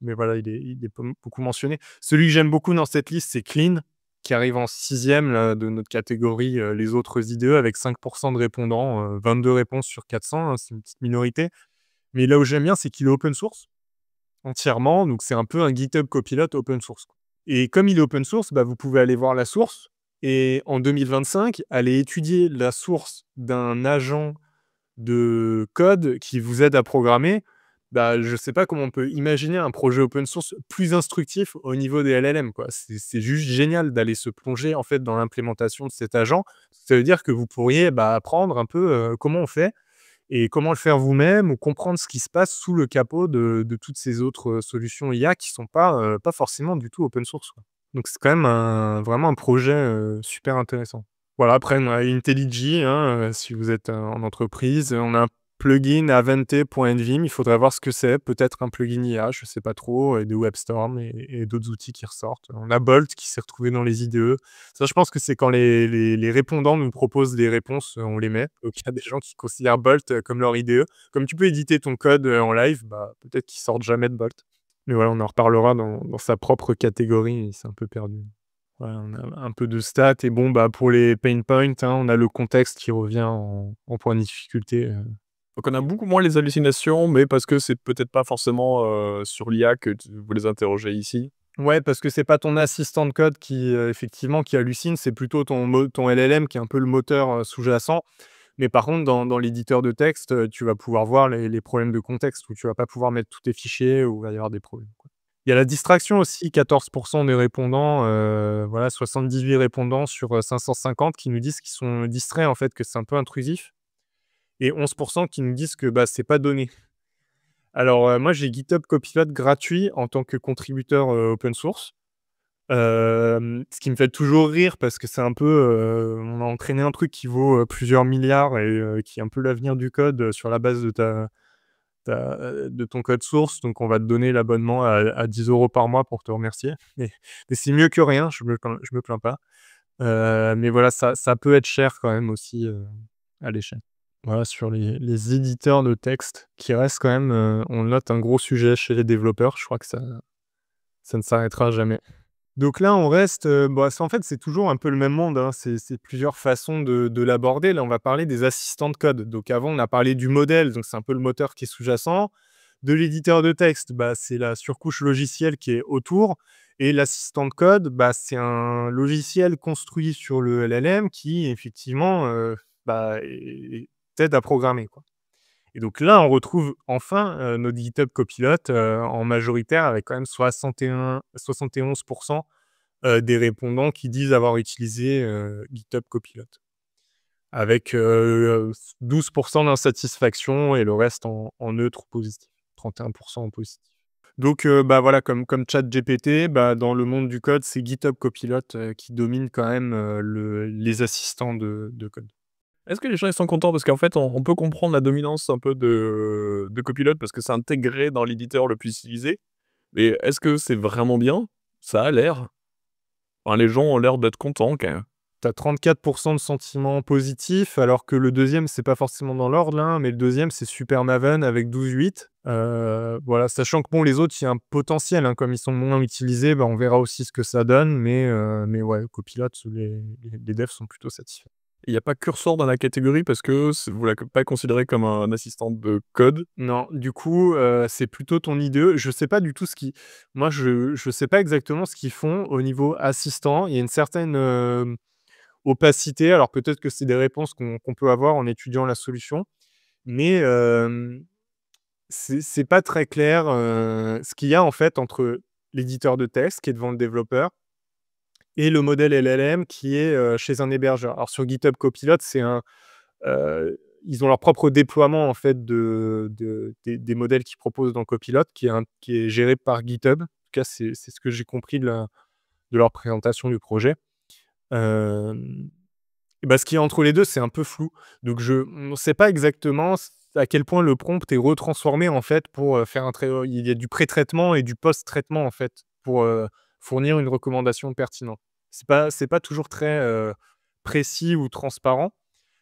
B: Mais voilà, il est pas beaucoup mentionné. Celui que j'aime beaucoup dans cette liste, c'est Clean, qui arrive en 6e là, de notre catégorie les autres IDE avec 5% de répondants, 22 réponses sur 400, hein, c'est une petite minorité. Mais là où j'aime bien, c'est qu'il est open source entièrement. Donc c'est un peu un GitHub Copilot open source, quoi. Et comme il est open source, vous pouvez aller voir la source. Et en 2025, aller étudier la source d'un agent de code qui vous aide à programmer, je ne sais pas comment on peut imaginer un projet open source plus instructif au niveau des LLM, quoi. C'est juste génial d'aller se plonger en fait dans l'implémentation de cet agent. Ça veut dire que vous pourriez apprendre un peu comment on fait et comment le faire vous-même ou comprendre ce qui se passe sous le capot de toutes ces autres solutions IA qui sont pas forcément du tout open source, quoi. Donc c'est quand même vraiment un projet super intéressant. Voilà, après on a IntelliJ, hein, si vous êtes en entreprise. On a un plugin Avente.nvim, il faudrait voir ce que c'est. Peut-être un plugin IA, je sais pas trop, et de WebStorm et d'autres outils qui ressortent. On a Bolt qui s'est retrouvé dans les IDE. Ça, je pense que c'est quand les répondants nous proposent des réponses, on les met. Donc il y a des gens qui considèrent Bolt comme leur IDE. Comme tu peux éditer ton code en live, peut-être qu'ils sortent jamais de Bolt. Mais voilà, on en reparlera dans sa propre catégorie, il s'est un peu perdu. Ouais, on a un peu de stats et bon, pour les pain points, hein, on a le contexte qui revient en point de difficulté.
A: Donc on a beaucoup moins les hallucinations, mais parce que c'est peut-être pas forcément sur l'IA que vous les interrogez ici.
B: Ouais, parce que c'est pas ton assistant de code qui, effectivement, qui hallucine, c'est plutôt ton LLM qui est un peu le moteur sous-jacent. Mais par contre, dans l'éditeur de texte, tu vas pouvoir voir les problèmes de contexte où tu vas pas pouvoir mettre tous tes fichiers, où il va y avoir des problèmes, quoi. Il y a la distraction aussi, 14% des répondants, voilà, 78 répondants sur 550 qui nous disent qu'ils sont distraits, en fait, que c'est un peu intrusif. Et 11% qui nous disent que c'est pas donné. Alors, moi, j'ai GitHub Copilot gratuit en tant que contributeur open source. Ce qui me fait toujours rire parce que c'est un peu, on a entraîné un truc qui vaut plusieurs milliards et qui est un peu l'avenir du code sur la base de ton code source. Donc, on va te donner l'abonnement à 10 € par mois pour te remercier. Mais c'est mieux que rien, je me plains pas. Mais voilà, ça peut être cher quand même aussi à l'échelle. Voilà, sur les éditeurs de texte qui restent quand même, on note un gros sujet chez les développeurs. Je crois que ça ne s'arrêtera jamais. Donc là, on reste, en fait, c'est toujours un peu le même monde, hein. C'est plusieurs façons de l'aborder. Là, on va parler des assistants de code. Donc avant, on a parlé du modèle, donc c'est un peu le moteur qui est sous-jacent. De l'éditeur de texte, c'est la surcouche logicielle qui est autour. Et l'assistant de code, c'est un logiciel construit sur le LLM qui, effectivement, t'aide à programmer, quoi. Et donc là, on retrouve enfin notre GitHub Copilot en majoritaire avec quand même 71% des répondants qui disent avoir utilisé GitHub Copilot. Avec 12% d'insatisfaction et le reste en neutre ou positif. 31% en positif. Donc voilà, comme ChatGPT, dans le monde du code, c'est GitHub Copilot qui domine quand même les assistants de code.
A: Est-ce que les gens ils sont contents? Parce qu'en fait, on peut comprendre la dominance un peu de Copilot parce que c'est intégré dans l'éditeur le plus utilisé. Mais est-ce que c'est vraiment bien? Ça a l'air. Enfin, les gens ont l'air d'être contents quand même.
B: tu as 34% de sentiments positifs, alors que le deuxième, c'est pas forcément dans l'ordre, là, mais le deuxième, c'est Supermaven avec 12,8. Voilà, sachant que bon, les autres, il y a un potentiel, hein, comme ils sont moins utilisés, bah, on verra aussi ce que ça donne, mais ouais, Copilot, les devs sont plutôt satisfaits.
A: Il n'y a pas Cursor dans la catégorie parce que vous ne l'avez pas considéré comme un assistant de code.
B: Non, du coup, c'est plutôt ton IDE. Je sais pas du tout moi, je sais pas exactement ce qu'ils font au niveau assistant. Il y a une certaine, opacité. Alors peut-être que c'est des réponses qu'on peut avoir en étudiant la solution, mais c'est pas très clair, ce qu'il y a en fait entre l'éditeur de texte qui est devant le développeur et le modèle LLM qui est, chez un hébergeur. Alors sur GitHub Copilot, ils ont leur propre déploiement en fait des modèles qu'ils proposent dans Copilot qui est géré par GitHub. En tout cas, c'est ce que j'ai compris de leur présentation du projet. Hem Et bah, ce qu'il y a entre les 2, c'est un peu flou. Donc on ne sait pas exactement à quel point le prompt est retransformé, en fait, pour, faire il y a du pré-traitement et du post-traitement, en fait, pour, fournir une recommandation pertinente. C'est pas toujours très, précis ou transparent.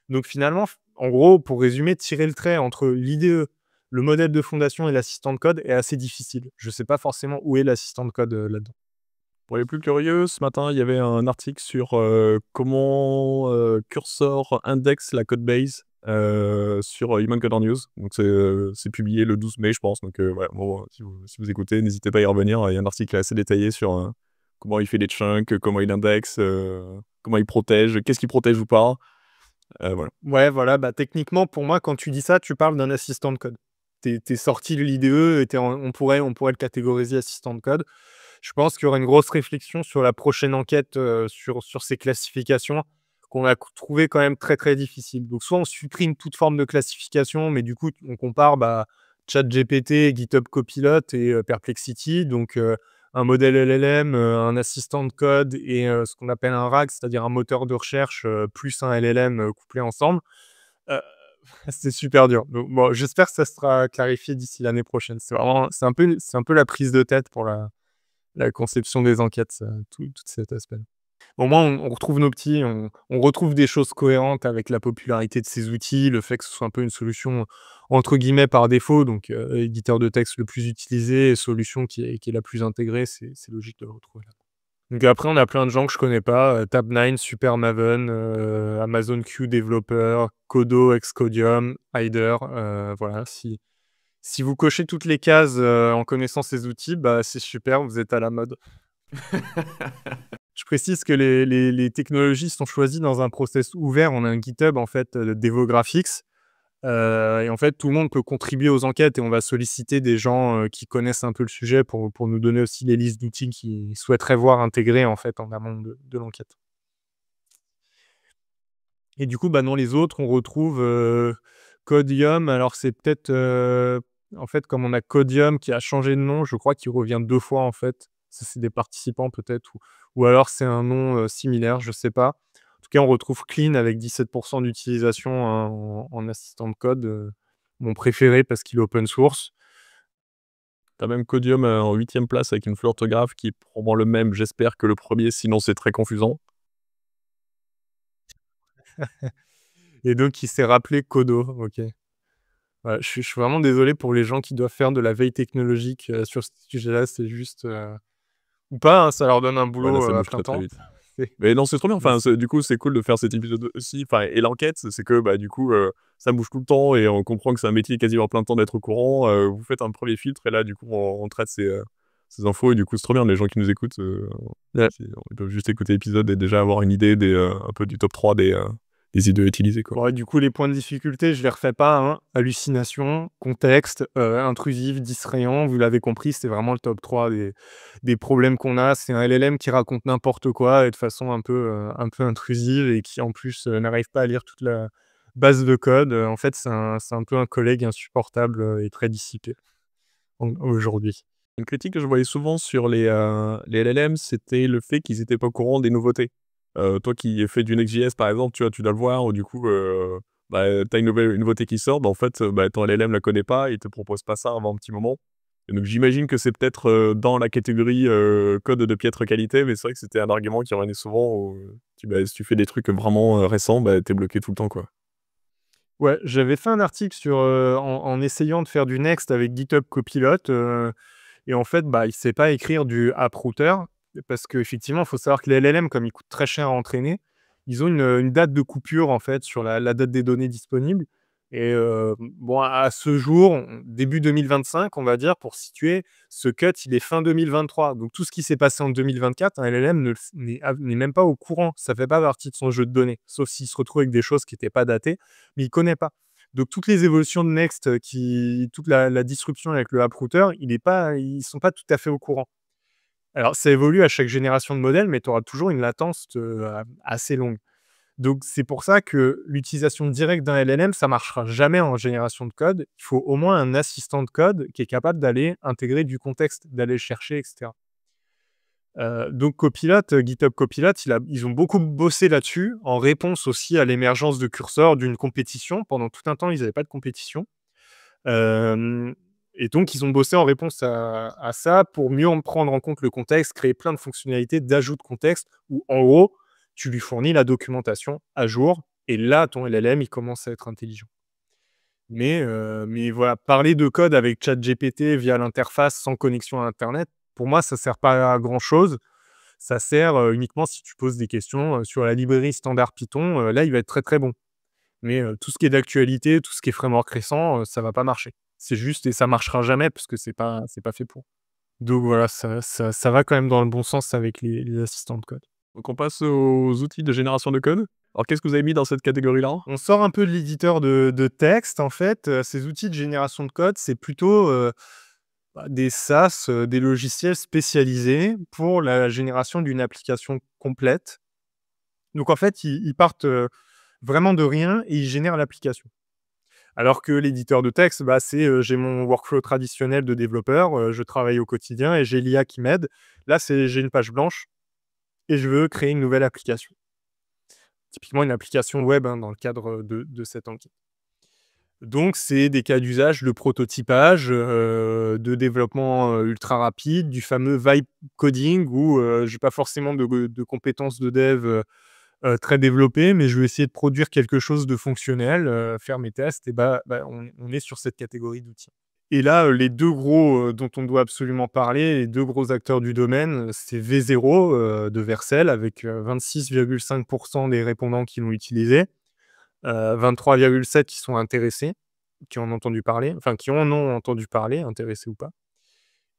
B: Donc finalement, en gros, pour résumer, tirer le trait entre l'IDE, le modèle de fondation et l'assistant de code est assez difficile. Je ne sais pas forcément où est l'assistant de code, là-dedans.
A: Pour les plus curieux, ce matin, il y avait un article sur comment Cursor indexe la codebase sur Human Codeur News. Donc c'est publié le 12 mai, je pense. Donc ouais, bon, si vous écoutez, n'hésitez pas à y revenir. Il y a un article assez détaillé sur comment il fait les chunks, comment il indexe, comment il protège, qu'est-ce qu'il protège ou pas. Voilà.
B: Ouais, voilà, bah, techniquement, pour moi, quand tu dis ça, tu parles d'un assistant de code. Tu es sorti de l'IDE et on pourrait le catégoriser assistant de code. Je pense qu'il y aura une grosse réflexion sur la prochaine enquête, sur ces classifications qu'on a trouvé quand même très, très difficiles. Donc soit on supprime toute forme de classification, mais du coup, on compare, bah, ChatGPT, GitHub Copilot et Perplexity. Donc un modèle LLM, un assistant de code et ce qu'on appelle un RAG, c'est-à-dire un moteur de recherche, plus un LLM, couplés ensemble. Heu, c'est super dur. Donc bon, j'espère que ça sera clarifié d'ici l'année prochaine. C'est un peu la prise de tête pour la conception des enquêtes, ça, tout cet aspect. Au moins, on retrouve nos petits, on retrouve des choses cohérentes avec la popularité de ces outils, le fait que ce soit un peu une solution entre guillemets «par défaut», donc éditeur de texte le plus utilisé et solution qui est la plus intégrée, c'est logique de le retrouver là. Donc après, on a plein de gens que je connais pas, Tabnine, Supermaven, Amazon Q Developer, Codo, Xcodium, Hider, voilà. Si vous cochez toutes les cases, en connaissant ces outils, bah, c'est super, vous êtes à la mode. Je précise que les technologies sont choisies dans un process ouvert. On a un GitHub, en fait, DevoGraphics, et en fait, tout le monde peut contribuer aux enquêtes et on va solliciter des gens, qui connaissent un peu le sujet pour nous donner aussi les listes d'outils qu'ils souhaiteraient voir intégrés, en fait, en amont de l'enquête. Et du coup, bah, dans les autres, on retrouve, Codium. Alors c'est peut-être, en fait, comme on a Codium qui a changé de nom, je crois qu'il revient 2 fois, en fait. Ça, c'est des participants peut-être ou alors c'est un nom, similaire, je sais pas. En tout cas, on retrouve Clean avec 17% d'utilisation en assistant de code, mon préféré parce qu'il est open source.
A: T'as même Codium en 8e place avec une faute d'orthographe qui est probablement le même, j'espère, que le premier, sinon c'est très confusant.
B: Et donc il s'est rappelé Codo, OK. Ouais, je suis vraiment désolé pour les gens qui doivent faire de la veille technologique, sur ce sujet-là, c'est juste, ou pas, hein, ça leur donne un
A: Ouais, là,
B: boulot,
A: ça
B: à
A: bouge
B: plein
A: très, très
B: temps.
A: vite.
B: C'est
A: Mais non, c'est trop bien.
B: mais
A: Enfin,
B: c'est
A: du coup, c'est cool de faire cet épisode aussi. Enfin, et l'enquête, c'est que, bah, du coup, ça bouge tout le temps et on comprend que c'est un métier quasiment plein temps d'être au courant. Vous faites un premier filtre et là, du coup, on traite ces infos et du coup, c'est trop bien. Les gens qui nous écoutent,
B: ouais.
A: ils peuvent juste écouter l'épisode et déjà avoir une idée un peu du top 3 des idées utilisées, quoi.
B: Bon et du coup, les points de difficulté, je les refais pas, hein. Hallucination, contexte, intrusif, distrayant. Vous l'avez compris, c'est vraiment le top 3 des problèmes qu'on a. C'est un LLM qui raconte n'importe quoi et de façon un peu intrusive et qui, en plus, n'arrive pas à lire toute la base de code. En fait, c'est un peu un collègue insupportable, et très dissipé aujourd'hui.
A: Une critique que je voyais souvent sur les LLM, c'était le fait qu'ils étaient pas au courant des nouveautés. Toi qui fais du Next.js, par exemple, tu vois, tu dois le voir, ou du coup, bah, tu as une nouveauté qui sort, bah, en fait, bah, ton LLM la connaît pas, il te propose pas ça avant un petit moment. Et donc j'imagine que c'est peut-être dans la catégorie code de piètre qualité, mais c'est vrai que c'était un argument qui revenait souvent. Si tu fais des trucs vraiment récents, bah, t'es bloqué tout le temps, quoi.
B: Ouais, j'avais fait un article sur, en essayant de faire du Next avec GitHub Copilot, et en fait, bah, il sait pas écrire du app router parce qu'effectivement, il faut savoir que les LLM, comme ils coûtent très cher à entraîner, ils ont une date de coupure, en fait, sur la date des données disponibles et bon, à ce jour, début 2025, on va dire, pour situer, ce cut, il est fin 2023. Donc tout ce qui s'est passé en 2024, un LLM n'est même pas au courant. Ça fait pas partie de son jeu de données, sauf s'il se retrouve avec des choses qui étaient pas datées, mais il connaît pas. Donc toutes les évolutions de Next, toute la disruption avec le app router, ils sont pas tout à fait au courant. Alors ça évolue à chaque génération de modèle, mais tu auras toujours une latence assez longue. Donc c'est pour ça que l'utilisation directe d'un LLM, ça marchera jamais en génération de code. Il faut au moins un assistant de code qui est capable d'aller intégrer du contexte, d'aller le chercher, et cetera. Donc Copilot, GitHub Copilot, ils ont beaucoup bossé là-dessus, en réponse aussi à l'émergence de Cursor, d'une compétition. Pendant tout un temps, ils n'avaient pas de compétition. Hem Et donc ils ont bossé en réponse à ça pour mieux en prendre en compte le contexte, créer plein de fonctionnalités d'ajout de contexte où, en gros, tu lui fournis la documentation à jour et là, ton LLM, il commence à être intelligent. Mais voilà, parler de code avec ChatGPT via l'interface sans connexion à internet, pour moi, ça sert pas à grand chose. Ça sert, uniquement si tu poses des questions, sur la librairie standard Python, là, il va être très, très bon. Mais tout ce qui est d'actualité, tout ce qui est framework récent, ça va pas marcher. C'est juste et ça marchera jamais parce que c'est pas fait pour. Donc voilà, ça va quand même dans le bon sens avec les assistants de code.
A: Donc on passe aux outils de génération de code. Alors qu'est-ce que vous avez mis dans cette catégorie-là?
B: On sort un peu de l'éditeur de texte en fait, ces outils de génération de code, c'est plutôt, des SaaS, des logiciels spécialisés pour la génération d'une application complète. Donc en fait, ils partent, vraiment de rien et ils génèrent l'application. Alors que l'éditeur de texte, bah, c'est, j'ai mon workflow traditionnel de développeur, je travaille au quotidien et j'ai l'IA qui m'aide. Là, j'ai une page blanche et je veux créer une nouvelle application. Typiquement une application web, hein, dans le cadre, de cette enquête. Donc c'est des cas d'usage de prototypage, de développement, ultra rapide, du fameux vibe coding où, j'ai pas forcément de compétences de dev, très développé, mais je vais essayer de produire quelque chose de fonctionnel, faire mes tests et on est sur cette catégorie d'outils. Et là, les 2 gros, dont on doit absolument parler, les 2 gros acteurs du domaine, c'est V0, de Vercel avec, 26,5 % des répondants qui l'ont utilisé, 23,7 qui sont intéressés, qui en ont entendu parler, enfin qui en ont entendu parler, intéressés ou pas.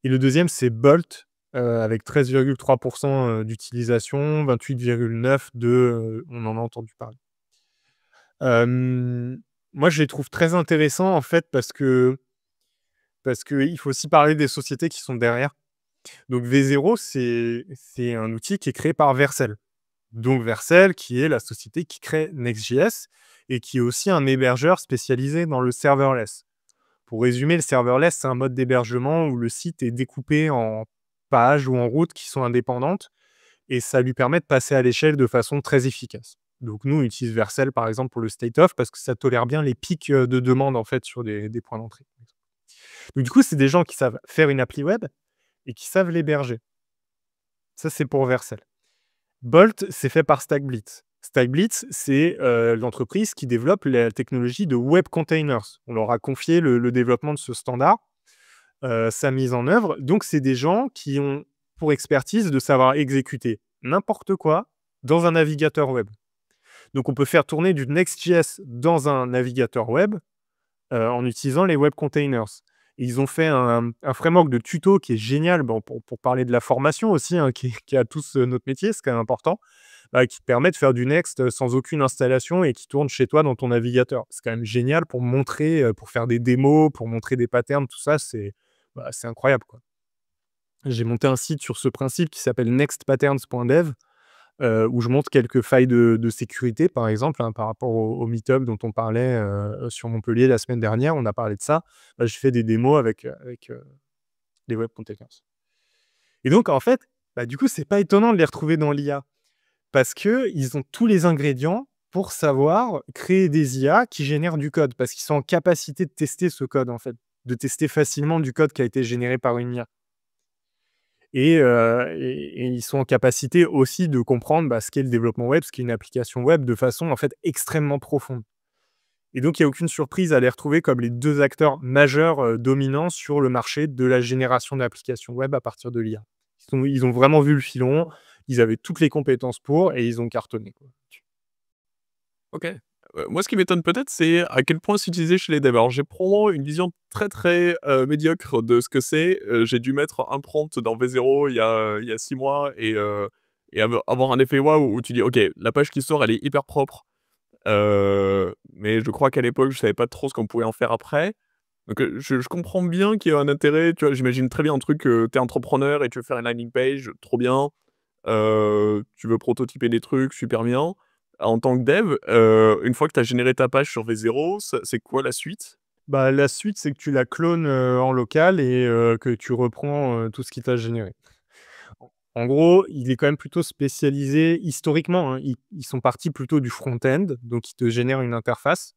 B: Et le deuxième, c'est Bolt, avec 13,3 % d'utilisation, 28,9 on en a entendu parler. Moi, je les trouve très intéressants, en fait, parce qu'il faut aussi parler des sociétés qui sont derrière. Donc V0, c'est un outil qui est créé par Vercel. Donc Vercel, qui est la société qui crée Next.js et qui est aussi un hébergeur spécialisé dans le serverless. Pour résumer, le serverless, c'est un mode d'hébergement où le site est découpé en pages ou en routes qui sont indépendantes et ça lui permet de passer à l'échelle de façon très efficace. Donc nous, on utilise Vercel par exemple pour le state of parce que ça tolère bien les pics de demande en fait sur des points d'entrée. Donc du coup, c'est des gens qui savent faire une appli web et qui savent l'héberger. Ça, c'est pour Vercel. Bolt, c'est fait par StackBlitz. StackBlitz, c'est l'entreprise qui développe la technologie de web containers. On leur a confié le développement de ce standard, sa mise en œuvre. Donc, c'est des gens qui ont pour expertise de savoir exécuter n'importe quoi dans un navigateur web. Donc, on peut faire tourner du Next.js dans un navigateur web en utilisant les web containers. Et ils ont fait un framework de tuto qui est génial pour parler de la formation aussi, hein, qui a tous notre métier, c'est quand même important, qui te permet de faire du Next sans aucune installation et qui tourne chez toi dans ton navigateur. C'est quand même génial pour montrer, pour faire des démos, pour montrer des patterns, tout ça, c'est incroyable, quoi. J'ai monté un site sur ce principe qui s'appelle nextpatterns.dev, où je montre quelques failles de sécurité, par exemple, hein, par rapport au meet-up dont on parlait sur Montpellier la semaine dernière. On a parlé de ça. Je fais des démos avec les web containers. Et donc, en fait, du coup, c'est pas étonnant de les retrouver dans l'IA parce qu'ils ont tous les ingrédients pour savoir créer des IA qui génèrent du code parce qu'ils sont en capacité de tester ce code, en fait. de tester facilement du code qui a été généré par une IA. Et ils sont en capacité aussi de comprendre ce qu'est le développement web, ce qu'est une application web de façon en fait extrêmement profonde. Et donc, il n'y a aucune surprise à les retrouver comme les 2 acteurs majeurs, dominants sur le marché de la génération d'applications web à partir de l'IA. Ils ont vraiment vu le filon, ils avaient toutes les compétences pour et ils ont cartonné, quoi.
A: OK. Moi, ce qui m'étonne peut-être, c'est à quel point c'est utilisé chez les devs. Alors, j'ai probablement une vision très, très, médiocre de ce que c'est. J'ai dû mettre un prompt dans V0 il y a 6 mois et avoir un effet waouh où tu dis: «OK, la page qui sort, elle est hyper propre». Mais je crois qu'à l'époque, je savais pas trop ce qu'on pouvait en faire après. Donc, je comprends bien qu'il y a un intérêt, tu vois? J'imagine très bien un truc, tu es entrepreneur et tu veux faire une landing page, trop bien. Tu veux prototyper des trucs, super bien. En tant que dev, une fois que tu as généré ta page sur V0, c'est quoi la suite?
B: La suite, c'est que tu la clones, en local et que tu reprends, tout ce qui t'a généré. En gros, il est quand même plutôt spécialisé historiquement, hein, ils sont partis plutôt du front-end, donc ils te génèrent une interface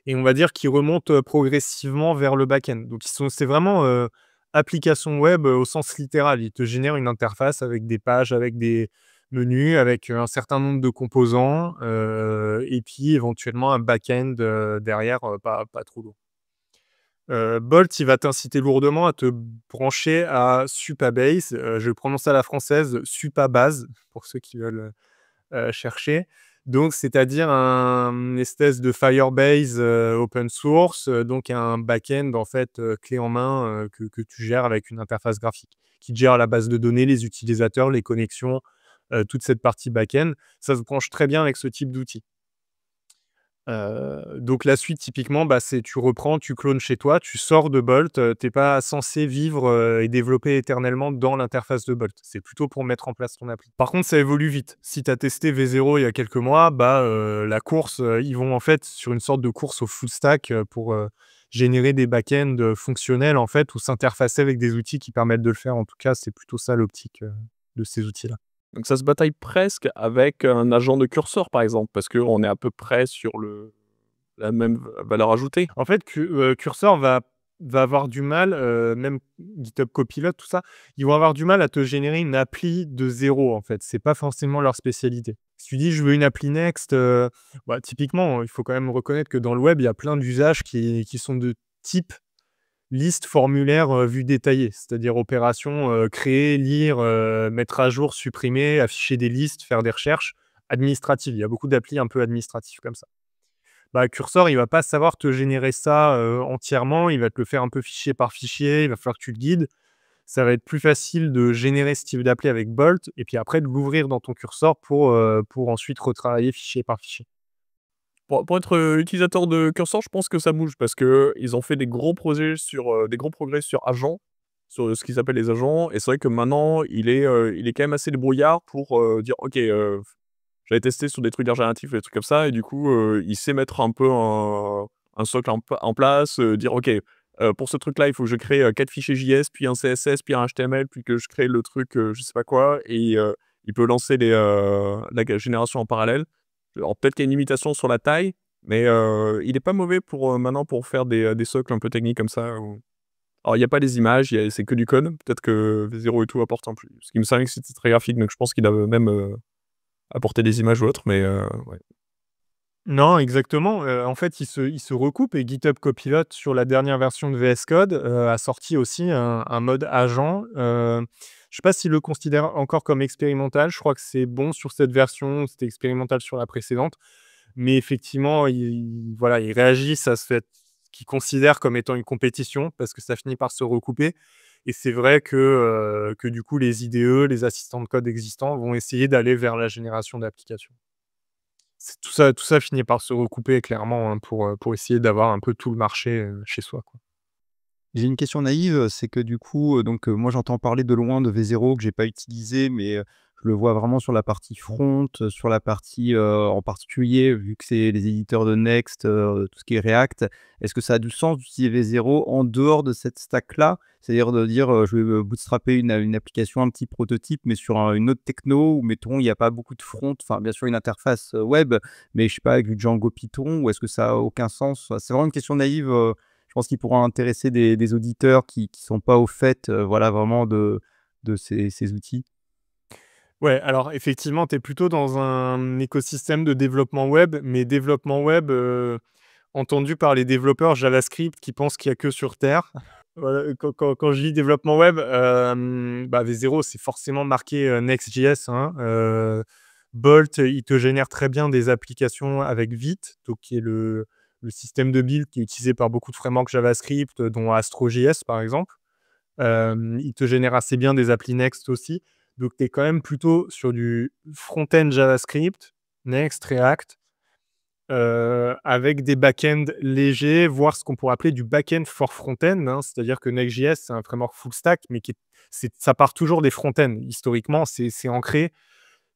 B: et on va dire qu'ils remontent, progressivement vers le back-end. Donc c'est vraiment, application web, au sens littéral. Ils te génèrent une interface avec des pages, avec des menus, avec, un certain nombre de composants, et puis éventuellement un back-end, derrière, pas trop lourd. Bolt, il va t'inciter lourdement à te brancher à Supabase, je le prononce à la française, Supabase, pour ceux qui veulent, chercher. Donc c'est-à-dire une espèce de Firebase, open source, donc un back-end en fait, clé en main, que tu gères avec une interface graphique, qui te gère la base de données, les utilisateurs, les connexions, toute cette partie back-end. Ça se branche très bien avec ce type d'outil. Donc la suite typiquement, c'est tu reprends, tu clones chez toi, tu sors de Bolt, tu pas censé vivre, et développer éternellement dans l'interface de Bolt. C'est plutôt pour mettre en place ton appli. Par contre, ça évolue vite. Si tu as testé V0 il y a quelques mois, la course, ils vont en fait sur une sorte de course au full stack, pour, générer des back-ends, fonctionnels en fait ou s'interfacer avec des outils qui permettent de le faire. En tout cas, c'est plutôt ça l'optique, de ces outils-là.
A: Donc ça se bataille presque avec un agent de curseur, par exemple, parce qu'on est à peu près sur la même valeur ajoutée?
B: En fait, Cursor va avoir du mal, même GitHub Copilot, tout ça, ils vont avoir du mal à te générer une appli de zéro, en fait. C'est pas forcément leur spécialité. Si tu dis: «Je veux une appli Next», typiquement, il faut quand même reconnaître que dans le web, il y a plein d'usages qui sont de type liste, formulaire, vue détaillée. C'est-à-dire opération, créer, lire, mettre à jour, supprimer, afficher des listes, faire des recherches administratives. Il y a beaucoup d'applis un peu administratives comme ça. Cursor, il va pas savoir te générer ça, entièrement, il va te le faire un peu fichier par fichier, il va falloir que tu le guides. Ça va être plus facile de générer ce type d'appli avec Bolt et puis après de l'ouvrir dans ton Cursor pour ensuite retravailler fichier par fichier.
A: Pour être, utilisateur de Cursor, je pense que ça bouge parce qu'ils ont fait des gros projets des gros progrès sur agents, sur ce qu'ils appellent les agents et c'est vrai que maintenant il est quand même assez débrouillard pour, dire: «OK, j'avais testé sur des trucs génératifs et des trucs comme ça et du coup, il sait mettre un peu un socle en place, dire: «OK, pour ce truc-là, il faut que je crée, 4 fichiers JS, puis un CSS, puis un HTML, puis que je crée le truc, je sais pas quoi» et il peut lancer la génération en parallèle. Alors peut-être qu'il y a une limitation sur la taille, mais il est pas mauvais pour, maintenant pour faire des socles un peu techniques comme ça ou alors il y a pas les images, c'est que du code. Peut-être que V0 et tout apporte un plus. Ce qui me semblait que c'était très graphique, donc je pense qu'il a même, apporté des images ou autre, mais ouais.
B: Non, exactement, en fait, ils se recoupent et GitHub Copilot sur la dernière version de VS Code, a sorti aussi un mode agent. Je sais pas s'ils le considèrent encore comme expérimental. Je crois que c'est bon sur cette version, c'était expérimental sur la précédente. Mais effectivement, voilà, ils réagissent à ce qu'ils considèrent comme étant une compétition parce que ça finit par se recouper et c'est vrai que du coup, les IDE, les assistants de code existants vont essayer d'aller vers la génération d'applications. C'est tout ça finit par se recouper clairement, hein, pour essayer d'avoir un peu tout le marché, chez soi, quoi.
C: J'ai une question naïve, c'est que du coup, moi j'entends parler de loin de V0 que j'ai pas utilisé, mais je le vois vraiment sur la partie front, sur la partie, en particulier vu que c'est les éditeurs de Next, tout ce qui est React. Est-ce que ça a du sens d'utiliser V0 en dehors de cette stack-là? C'est-à-dire de dire, je vais, bootstrapper une application, un petit prototype, mais sur une autre techno où mettons il y a pas beaucoup de front, enfin bien sûr une interface, web, mais je sais pas avec du Django Python ou est-ce que ça a aucun sens? C'est vraiment une question naïve, je pense qu'il pourra intéresser des auditeurs qui sont pas au fait, voilà, vraiment de ces outils.
B: Ouais, alors effectivement, tu es plutôt dans un écosystème de développement web, mais développement web, entendu par les développeurs JavaScript qui pensent qu'il y a que sur terre. Voilà, quand je dis développement web, V0, c'est forcément marqué, Next.js, hein. Bolt, il te génère très bien des applications avec Vite, donc qui est le système de build qui est utilisé par beaucoup de frameworks JavaScript, dont Astro.js, par exemple. Il te génère assez bien des applis Next aussi. Donc tu es quand même plutôt sur du front-end JavaScript, Next, React, avec des back-end légers, voire ce qu'on pourrait appeler du back-end for front-end, hein. C'est-à-dire que Next.js, c'est un framework full stack, mais ça part toujours des front-end. Historiquement, c'est ancré.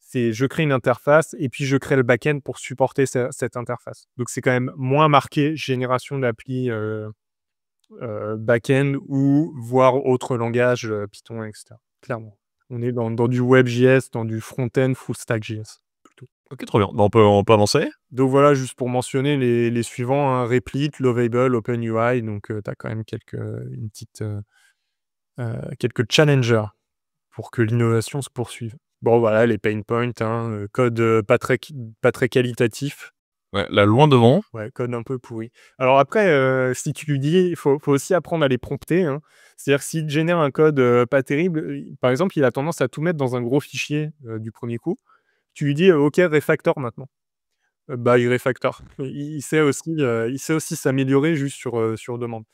B: C'est je crée une interface et puis je crée le back-end pour supporter cette interface. Donc c'est quand même moins marqué génération d'appli back-end ou voire autre langage, Python, et cetera. Clairement. On est dans du WebJS, dans du front-end full stack JS, plutôt.
A: Ok, trop bien. Bah, on peut avancer.
B: Donc voilà, juste pour mentionner les suivants, hein, Replit, Lovable, OpenUI, donc tu as quand même quelques challengers pour que l'innovation se poursuive. Bon voilà, les pain points, hein, code, pas très qualitatif.
A: Ouais, là, loin devant.
B: Ouais, code un peu pourri. Alors après, si tu lui dis, il faut aussi apprendre à les prompter, hein. C'est-à-dire que s'il te génère un code, pas terrible, par exemple, il a tendance à tout mettre dans un gros fichier, du premier coup. Tu lui dis: «OK, refactor maintenant». Il refactor. Il sait aussi s'améliorer juste sur demande.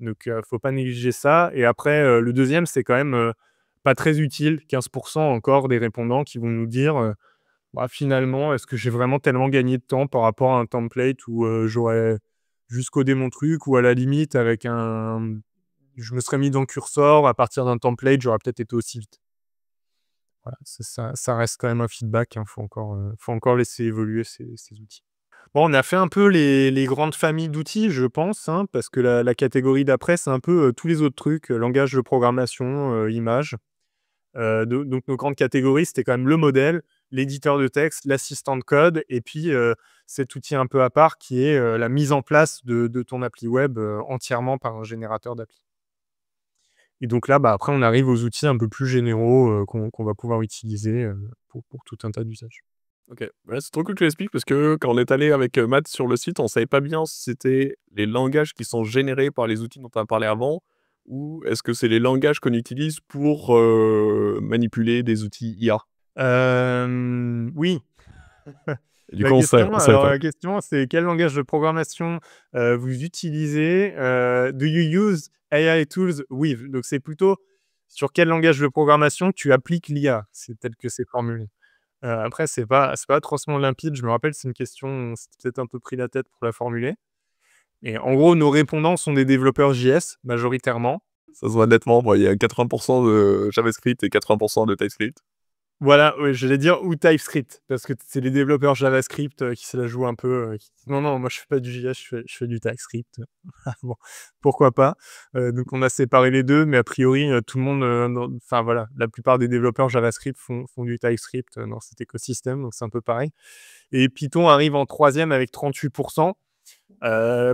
B: Donc faut pas négliger ça et après, le deuxième, c'est quand même, pas très utile. 15 encore des répondants qui vont nous dire, bah, finalement, est-ce que j'ai vraiment tellement gagné de temps par rapport à un template où, j'aurais juste codé mon truc ou à la limite avec je me serais mis dans le cursor, à partir d'un template, j'aurais peut-être été aussi vite. Voilà, ça reste quand même un feedback, hein, faut encore laisser évoluer ces outils. Bon, on a fait un peu les grandes familles d'outils, je pense, hein, parce que la catégorie d'après, c'est un peu, tous les autres trucs, langage de programmation, images. Donc nos grandes catégories, c'était quand même le modèle, l'éditeur de texte, l'assistant de code et puis, cet outil un peu à part qui est, la mise en place de ton appli web, entièrement par un générateur d'appli. Et donc là, après on arrive aux outils un peu plus généraux, qu'on va pouvoir utiliser, pour tout un tas d'usages.
A: Ok, ouais, c'est trop cool que tu l'expliques parce que quand on est allé avec Matt sur le site, on savait pas bien si c'était les langages qui sont générés par les outils dont on a parlé avant ou est-ce que c'est les langages qu'on utilise pour manipuler des outils IA.
B: Oui.
A: Et du coup, on savait pas.
B: La question, c'est quel langage de programmation, vous utilisez? Do you use AI tools with? Donc c'est plutôt sur quel langage de programmation tu appliques l'IA, c'est tel que c'est formulé. Après c'est pas atrocement limpide. Je me rappelle, c'est une question, on s'était peut-être un peu pris la tête pour la formuler et en gros, nos répondants sont des développeurs JS majoritairement.
A: Ça se voit nettement. Bon, il y a 80% de JavaScript et 80% de TypeScript.
B: Voilà, oui, j'allais dire ou TypeScript, parce que c'est les développeurs JavaScript, qui se la jouent un peu, qui disent: «Non, non, moi je fais pas du JS, je fais du TypeScript». Bon, pourquoi pas? Donc on a séparé les 2, mais a priori, tout le monde, enfin voilà, la plupart des développeurs JavaScript font du TypeScript, dans cet écosystème, donc c'est un peu pareil. Et Python arrive en troisième avec 38%.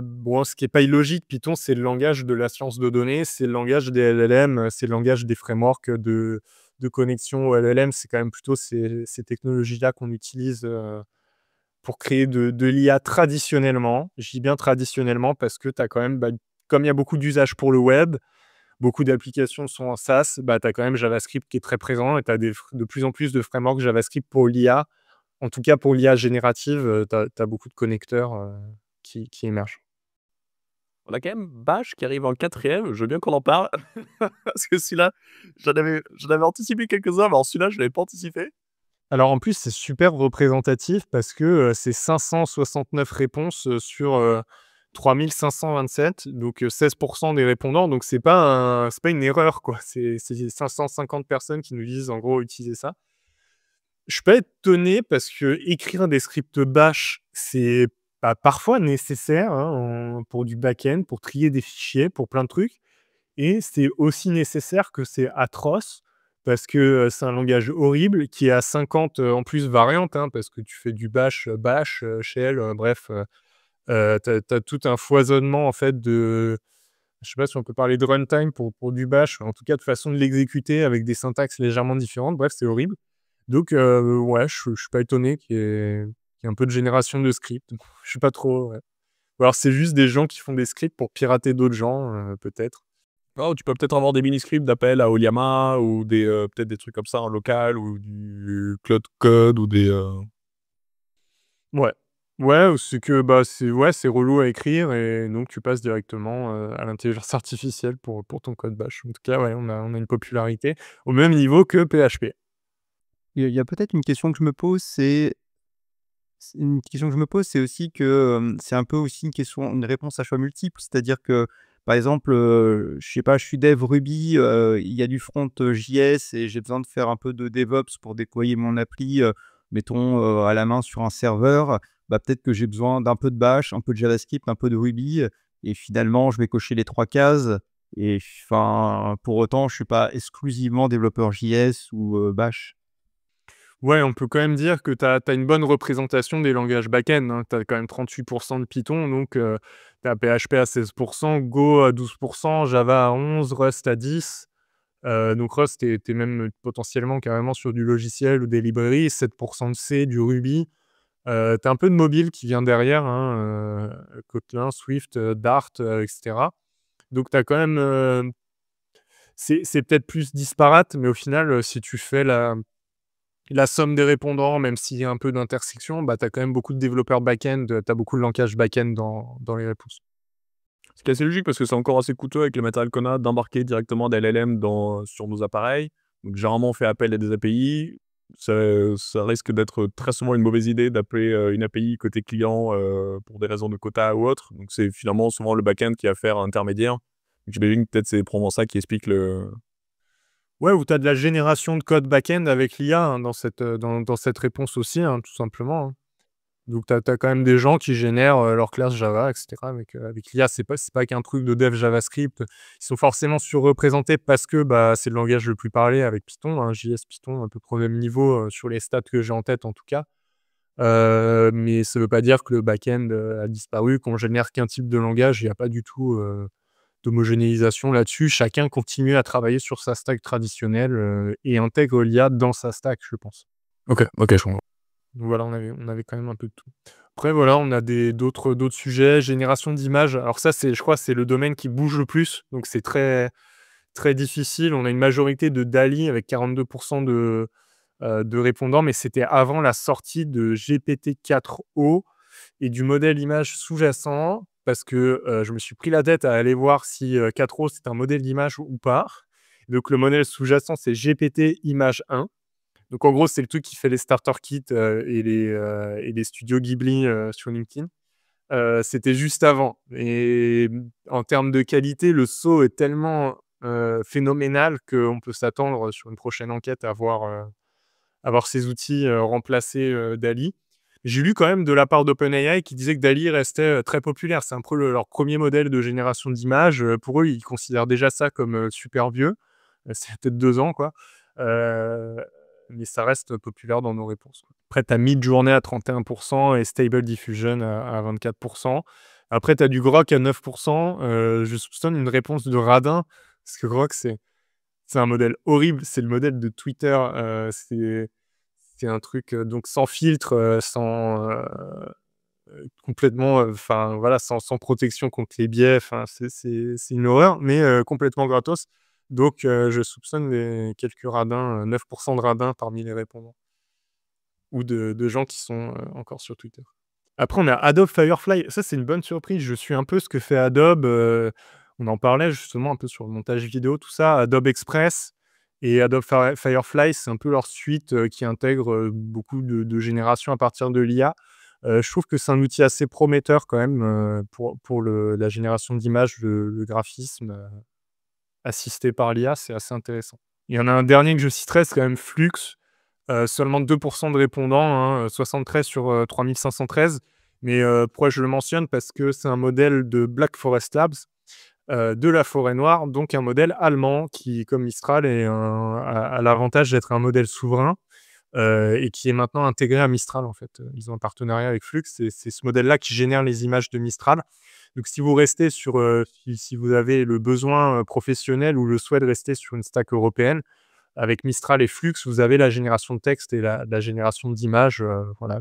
B: Bon, ce qui est pas illogique, Python, c'est le langage de la science de données, c'est le langage des LLM, c'est le langage des frameworks de connexion au LLM. C'est quand même plutôt ces technologies-là qu'on utilise, pour créer de l'IA traditionnellement. Je dis bien traditionnellement parce que tu as quand même, comme il y a beaucoup d'usages pour le web, beaucoup d'applications sont en SaaS, tu as quand même JavaScript qui est très présent et tu as de plus en plus de frameworks JavaScript pour l'IA. En tout cas, pour l'IA générative, tu as beaucoup de connecteurs, qui émergent.
A: On a quand même Bash qui arrive en quatrième. Je veux bien qu'on en parle parce que celui-là, j'en avais anticipé quelques-uns, mais alors celui-là, je l'avais pas anticipé.
B: Alors en plus, c'est super représentatif parce que, c'est 569 réponses, sur, 3 527, donc 16 des répondants. Donc c'est pas une erreur, quoi. C'est 550 personnes qui nous disent, en gros: «Utilisez ça». Je suis pas étonné parce que écrire des scripts bash, c'est, parfois nécessaire, hein, pour du back-end, pour trier des fichiers, pour plein de trucs et c'est aussi nécessaire que c'est atroce parce que, c'est un langage horrible qui a 50, en plus variantes, hein, parce que tu fais du bash, shell, bref, Tu as tout un foisonnement en fait je sais pas si on peut parler de runtime pour du bash, en tout cas de façon de l'exécuter avec des syntaxes légèrement différentes. Bref, c'est horrible. Donc ouais, je suis pas étonné qu'il y ait un peu de génération de scripts. Je sais pas trop, ouais. Ou alors c'est juste des gens qui font des scripts pour pirater d'autres gens, peut-être.
A: Oh, tu peux peut-être avoir des mini-scripts d'appel à Oliama ou peut-être des trucs comme ça en local ou du Cloud Code ou
B: Ouais. Ouais, ou c'est que, bah, c'est relou à écrire et donc tu passes directement, à l'intelligence artificielle pour ton code bash. En tout cas, ouais, on a une popularité au même niveau que PHP.
C: Il y a peut-être une question que je me pose, c'est aussi que, c'est un peu aussi une réponse à choix multiples. C'est-à-dire que, par exemple, je sais pas, je suis dev Ruby, il y a du front, JS et j'ai besoin de faire un peu de DevOps pour déployer mon appli, mettons, à la main sur un serveur. Bah, peut-être que j'ai besoin d'un peu de Bash, un peu de JavaScript, un peu de Ruby, et finalement, je vais cocher les 3 cases et enfin, pour autant, je suis pas exclusivement développeur JS ou, Bash.
B: Ouais, on peut quand même dire que tu as une bonne représentation des langages back-end, hein. Tu as quand même 38 de Python, donc tu as PHP à 16, Go à 12, Java à 11, Rust à 10. Donc Rust, tu es même potentiellement carrément sur du logiciel ou des librairies, 7 de C, du Ruby. Tu as un peu de mobile qui vient derrière, hein, Kotlin, Swift, Dart, et cetera. Donc tu as quand même, c'est peut-être plus disparate, mais au final, si tu fais la somme des répondants, même s'il y a un peu d'intersection, bah, tu as quand même beaucoup de développeurs back-end, tu as beaucoup de langage back-end dans les réponses.
A: Ce qui est assez logique parce que c'est encore assez coûteux avec le matériel qu'on a d'embarquer directement des LLM sur nos appareils. Donc généralement, on fait appel à des API. Ça risque d'être très souvent une mauvaise idée d'appeler une API côté client pour des raisons de quota ou autre. Donc c'est finalement souvent le back-end qui va faire intermédiaire. Donc j'imagine que peut-être c'est probablement ça qui explique le...
B: Ouais, ou tu as de la génération de code back-end avec l'IA, hein, dans cette réponse aussi, hein, tout simplement, hein. Donc tu as quand même des gens qui génèrent, leur classe Java et cetera avec l'IA. C'est pas qu'un truc de dev JavaScript. Ils sont forcément surreprésentés parce que, bah, c'est le langage le plus parlé avec Python, hein, JS, Python, à peu près au même niveau, sur les stats que j'ai en tête en tout cas. Mais ça veut pas dire que le back-end, a disparu, qu'on génère qu'un type de langage. Il y a pas du tout, d'homogénéisation là-dessus. Chacun continue à travailler sur sa stack traditionnelle, et intègre l'IA dans sa stack, je pense.
A: Ok, ok, je comprends.
B: Donc voilà, on avait quand même un peu de tout. Après voilà, on a d'autres sujets, génération d'images. Alors ça, je crois, c'est le domaine qui bouge le plus, donc c'est très, très difficile. On a une majorité de DALL-E avec 42 de répondants, mais c'était avant la sortie de GPT-4o et du modèle image sous-jacent parce que, je me suis pris la tête à aller voir si, 4o c'est un modèle d'image ou pas. Donc le modèle sous-jacent, c'est GPT Image 1. Donc en gros, c'est le truc qui fait les starter kits, et les studios Ghibli, sur LinkedIn. C'était juste avant et en termes de qualité, le saut est tellement, phénoménal qu'on peut s'attendre, sur une prochaine enquête à voir ces outils, remplacer, DALL-E. J'ai lu quand même de la part d'OpenAI qui disait que DALL-E restait, très populaire. C'est un peu leur premier modèle de génération d'images. Pour eux, ils considèrent déjà ça comme, super vieux. C'est peut-être 2 ans, quoi. Heu, mais ça reste populaire dans nos réponses, quoi. Après, tu as Midjourney à 31 et Stable Diffusion à 24. Après, tu as du Grok à 9. Je soupçonne une réponse de radin, parce que Grok, c'est un modèle horrible. C'est le modèle de Twitter. C'est un truc, donc sans filtre, complètement, enfin voilà, sans protection contre les biais. Enfin, c'est une horreur, mais complètement gratos. Donc je soupçonne quelques radins, 9 de radins parmi les répondants ou de gens qui sont, encore sur Twitter. Après, on a Adobe Firefly. Ça, c'est une bonne surprise. Je suis un peu ce que fait Adobe. On en parlait justement un peu sur le montage vidéo, tout ça. Adobe Express et Adobe Firefly, c'est un peu leur suite qui intègre beaucoup de générations à partir de l'IA. Je trouve que c'est un outil assez prometteur quand même pour la génération d'images, le graphisme assisté par l'IA, c'est assez intéressant. Il y en a un dernier que je citerai, c'est quand même Flux. Seulement 2 de répondants, hein, 73 sur 3 513. Mais pourquoi je le mentionne? Parce que c'est un modèle de Black Forest Labs, de la forêt noire, donc un modèle allemand qui, comme Mistral, a l'avantage d'être un modèle souverain. et qui est maintenant intégré à Mistral, en fait. Ils ont un partenariat avec Flux et c'est ce modèle-là qui génère les images de Mistral. Donc si vous restez sur, si vous avez le besoin, professionnel ou le souhait de rester sur une stack européenne, avec Mistral et Flux, vous avez la génération de texte et la génération d'images, voilà,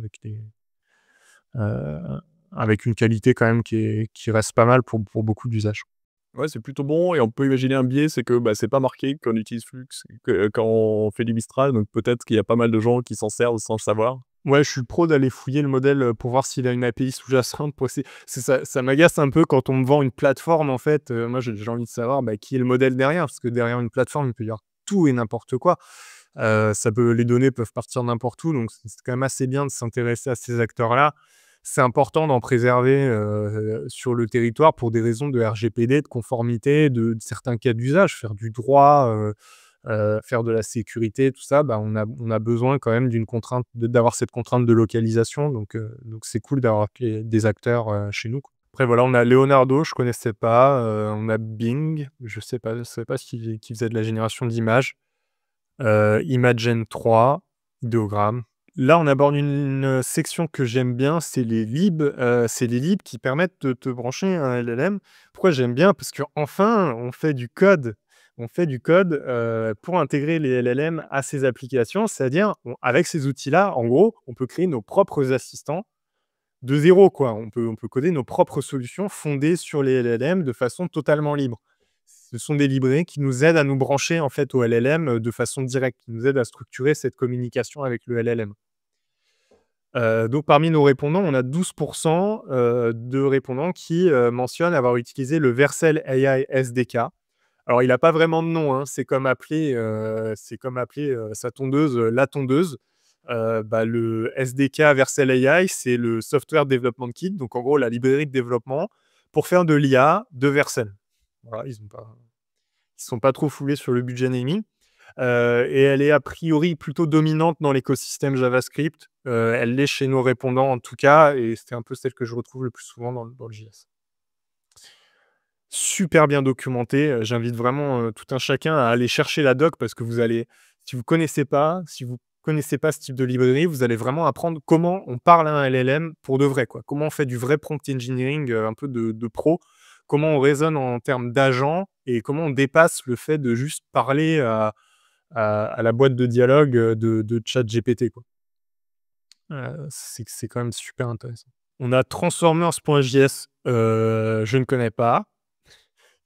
B: heu, avec une qualité quand même qui reste pas mal pour beaucoup d'usages.
A: Ouais, c'est plutôt bon et on peut imaginer un biais, c'est que, bah, c'est pas marqué qu'on utilise Flux que quand on fait du Mistral, donc peut-être qu'il y a pas mal de gens qui s'en servent sans le savoir.
B: Ouais, je suis pro d'aller fouiller le modèle, pour voir s'il a une API sous-jacente pour essayer ça m'agace un peu quand on me vend une plateforme, en fait, moi j'ai envie de savoir, bah, qui est le modèle derrière, parce que derrière une plateforme, il peut y avoir tout et n'importe quoi. Les données peuvent partir n'importe où, donc c'est quand même assez bien de s'intéresser à ces acteurs-là. C'est important d'en préserver, sur le territoire pour des raisons de RGPD, de conformité, de certains cas d'usage, faire du droit, faire de la sécurité, tout ça, bah, on a besoin quand même d'une contrainte d'avoir cette contrainte de localisation, donc c'est cool d'avoir des acteurs, chez nous, quoi. Après voilà, on a Leonardo, je connaissais pas, on a Bing, je savais pas qui faisait de la génération d'images, Imagen 3, idéogramme. Là, on aborde une section que j'aime bien, c'est les libs qui permettent de te brancher un LLM. Pourquoi j'aime bien? Parce qu'enfin, on fait du code, pour intégrer les LLM à ces applications. C'est-à-dire, avec ces outils-là, en gros, on peut créer nos propres assistants de zéro, quoi. On peut coder nos propres solutions fondées sur les LLM de façon totalement libre. Ce sont des librairies qui nous aident à nous brancher, en fait, au LLM, de façon directe, qui nous aident à structurer cette communication avec le LLM. Donc parmi nos répondants, on a 12 de répondants qui, mentionnent avoir utilisé le Vercel AI SDK. Alors il a pas vraiment de nom, hein, c'est comme appeler sa tondeuse, la tondeuse. Bah, le SDK Vercel AI, c'est le Software Development Kit, donc en gros la librairie de développement pour faire de l'IA de Vercel. Voilà, ils sont pas trop foulés sur le budget naming. Et elle est a priori plutôt dominante dans l'écosystème JavaScript. Elle l'est chez nos répondants en tout cas, et c'est un peu celle que je retrouve le plus souvent dans le JS. Super bien documenté, j'invite vraiment, tout un chacun à aller chercher la doc parce que si vous connaissez pas ce type de librairie, vous allez vraiment apprendre comment on parle à un LLM pour de vrai, quoi. Comment on fait du vrai prompt engineering, un peu de pro. Comment on raisonne en termes d'agent et comment on dépasse le fait de juste parler à la boîte de dialogue, de ChatGPT, quoi. C'est quand même super intéressant. On a transformers.js, je ne connais pas.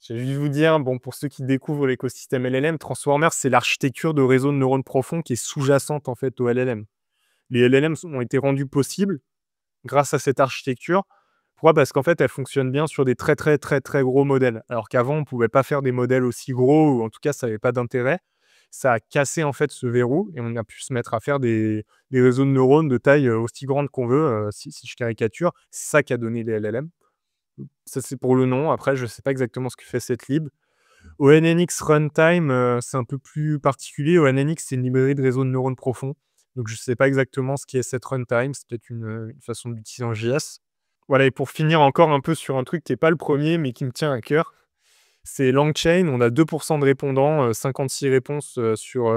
B: Je vais juste vous dire, bon, pour ceux qui découvrent l'écosystème LLM, Transformers, c'est l'architecture de réseau de neurones profonds qui est sous-jacente en fait au LLM. Les LLM ont été rendus possibles grâce à cette architecture. Pourquoi? Parce qu'en fait, elle fonctionne bien sur des très, très, très, très gros modèles. Alors qu'avant, on ne pouvait pas faire des modèles aussi gros, ou en tout cas, ça n'avait pas d'intérêt. Ça a cassé en fait ce verrou et on a pu se mettre à faire des réseaux de neurones de taille aussi grande qu'on veut, si je caricature. C'est ça qui a donné les LLM. Ça, c'est pour le nom. Après, je ne sais pas exactement ce que fait cette lib. ONNX Runtime, c'est un peu plus particulier. ONNX, c'est une librairie de réseau de neurones profonds. Donc, je ne sais pas exactement ce qu'est cette runtime. C'est peut-être une façon d'utiliser en JS. Voilà, et pour finir encore un peu sur un truc qui n'est pas le premier, mais qui me tient à cœur, c'est LangChain. On a 2 de répondants, 56 réponses sur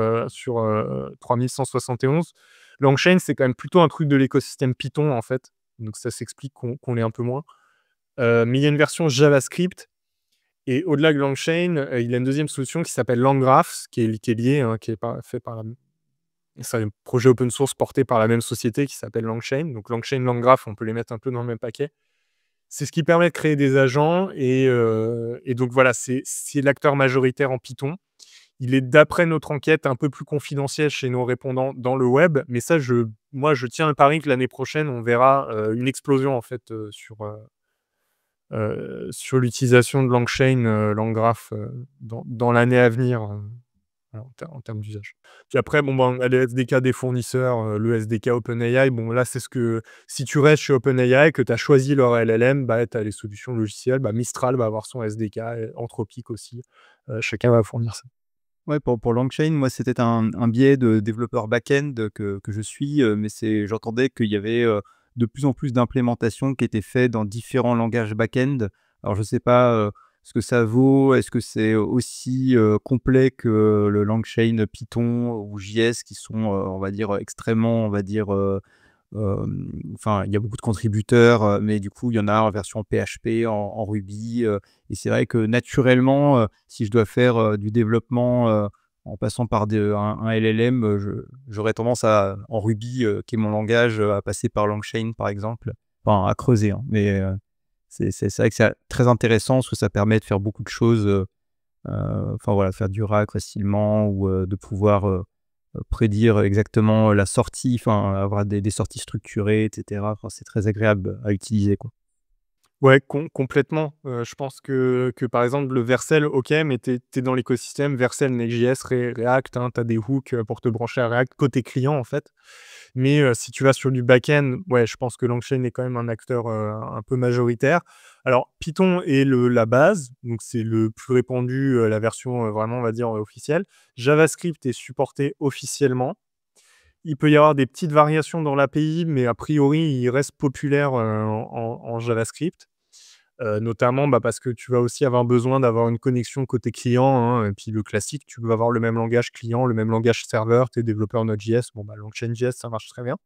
B: 3171. LangChain, c'est quand même plutôt un truc de l'écosystème Python, en fait. Donc, ça s'explique qu'on l'ait un peu moins. Mais il y a une version JavaScript. Et au-delà de LangChain, il y a une deuxième solution qui s'appelle LangGraph, qui est liée, hein, qui est fait par c'est un projet open source porté par la même société qui s'appelle LangChain. Donc LangChain, LangGraph, on peut les mettre un peu dans le même paquet. C'est ce qui permet de créer des agents et donc voilà, c'est l'acteur majoritaire en Python. Il est, d'après notre enquête, un peu plus confidentiel chez nos répondants dans le web, mais ça, moi, je tiens un pari que l'année prochaine, on verra une explosion en fait sur l'utilisation de LangChain, LangGraph dans l'année à venir, voilà, en termes d'usage. Puis après, bon, ben, on a les SDK des fournisseurs, le SDK OpenAI. Bon, là, c'est ce que si tu restes chez OpenAI, que tu as choisi leur LLM, bah, tu as les solutions logicielles. Bah, Mistral va avoir son SDK, Anthropic aussi. Chacun va fournir ça.
C: Ouais, pour LangChain, moi, c'était un biais de développeur back-end que je suis, mais j'entendais qu'il y avait de plus en plus d'implémentations qui étaient faites dans différents langages back-end. Alors, je ne sais pas ce que ça vaut? Est-ce que c'est aussi complet que le LangChain Python ou JS qui sont, on va dire, extrêmement, on va dire, enfin, il y a beaucoup de contributeurs, mais du coup, il y en a en version PHP, en Ruby, et c'est vrai que naturellement, si je dois faire, du développement, en passant par un LLM, j'aurais tendance à en Ruby, qui est mon langage, à passer par LangChain, par exemple. Enfin, à creuser, hein, mais c'est vrai que c'est très intéressant parce que ça permet de faire beaucoup de choses, enfin voilà, faire du RAG facilement ou de pouvoir, prédire exactement la sortie, enfin avoir des sorties structurées et cetera. Enfin, c'est très agréable à utiliser, quoi.
B: Ouais, complètement. Je pense que par exemple, le Vercel, OK, mais tu es dans l'écosystème Vercel, Next.js, React, hein, tu as des hooks, pour te brancher à React côté client, en fait. Mais si tu vas sur du back-end, ouais, je pense que LangChain est quand même un acteur, un peu majoritaire. Alors Python est la base, donc c'est le plus répandu, la version, vraiment, on va dire, officielle. JavaScript est supporté officiellement. Il peut y avoir des petites variations dans l'API, mais a priori, il reste populaire, en JavaScript. Notamment, bah, parce que tu vas aussi avoir besoin d'avoir une connexion côté client, hein, et puis le classique, tu veux avoir le même langage client, le même langage serveur, tu es développeur Node.js, bon, bah, LangChain.js, ça marche très bien.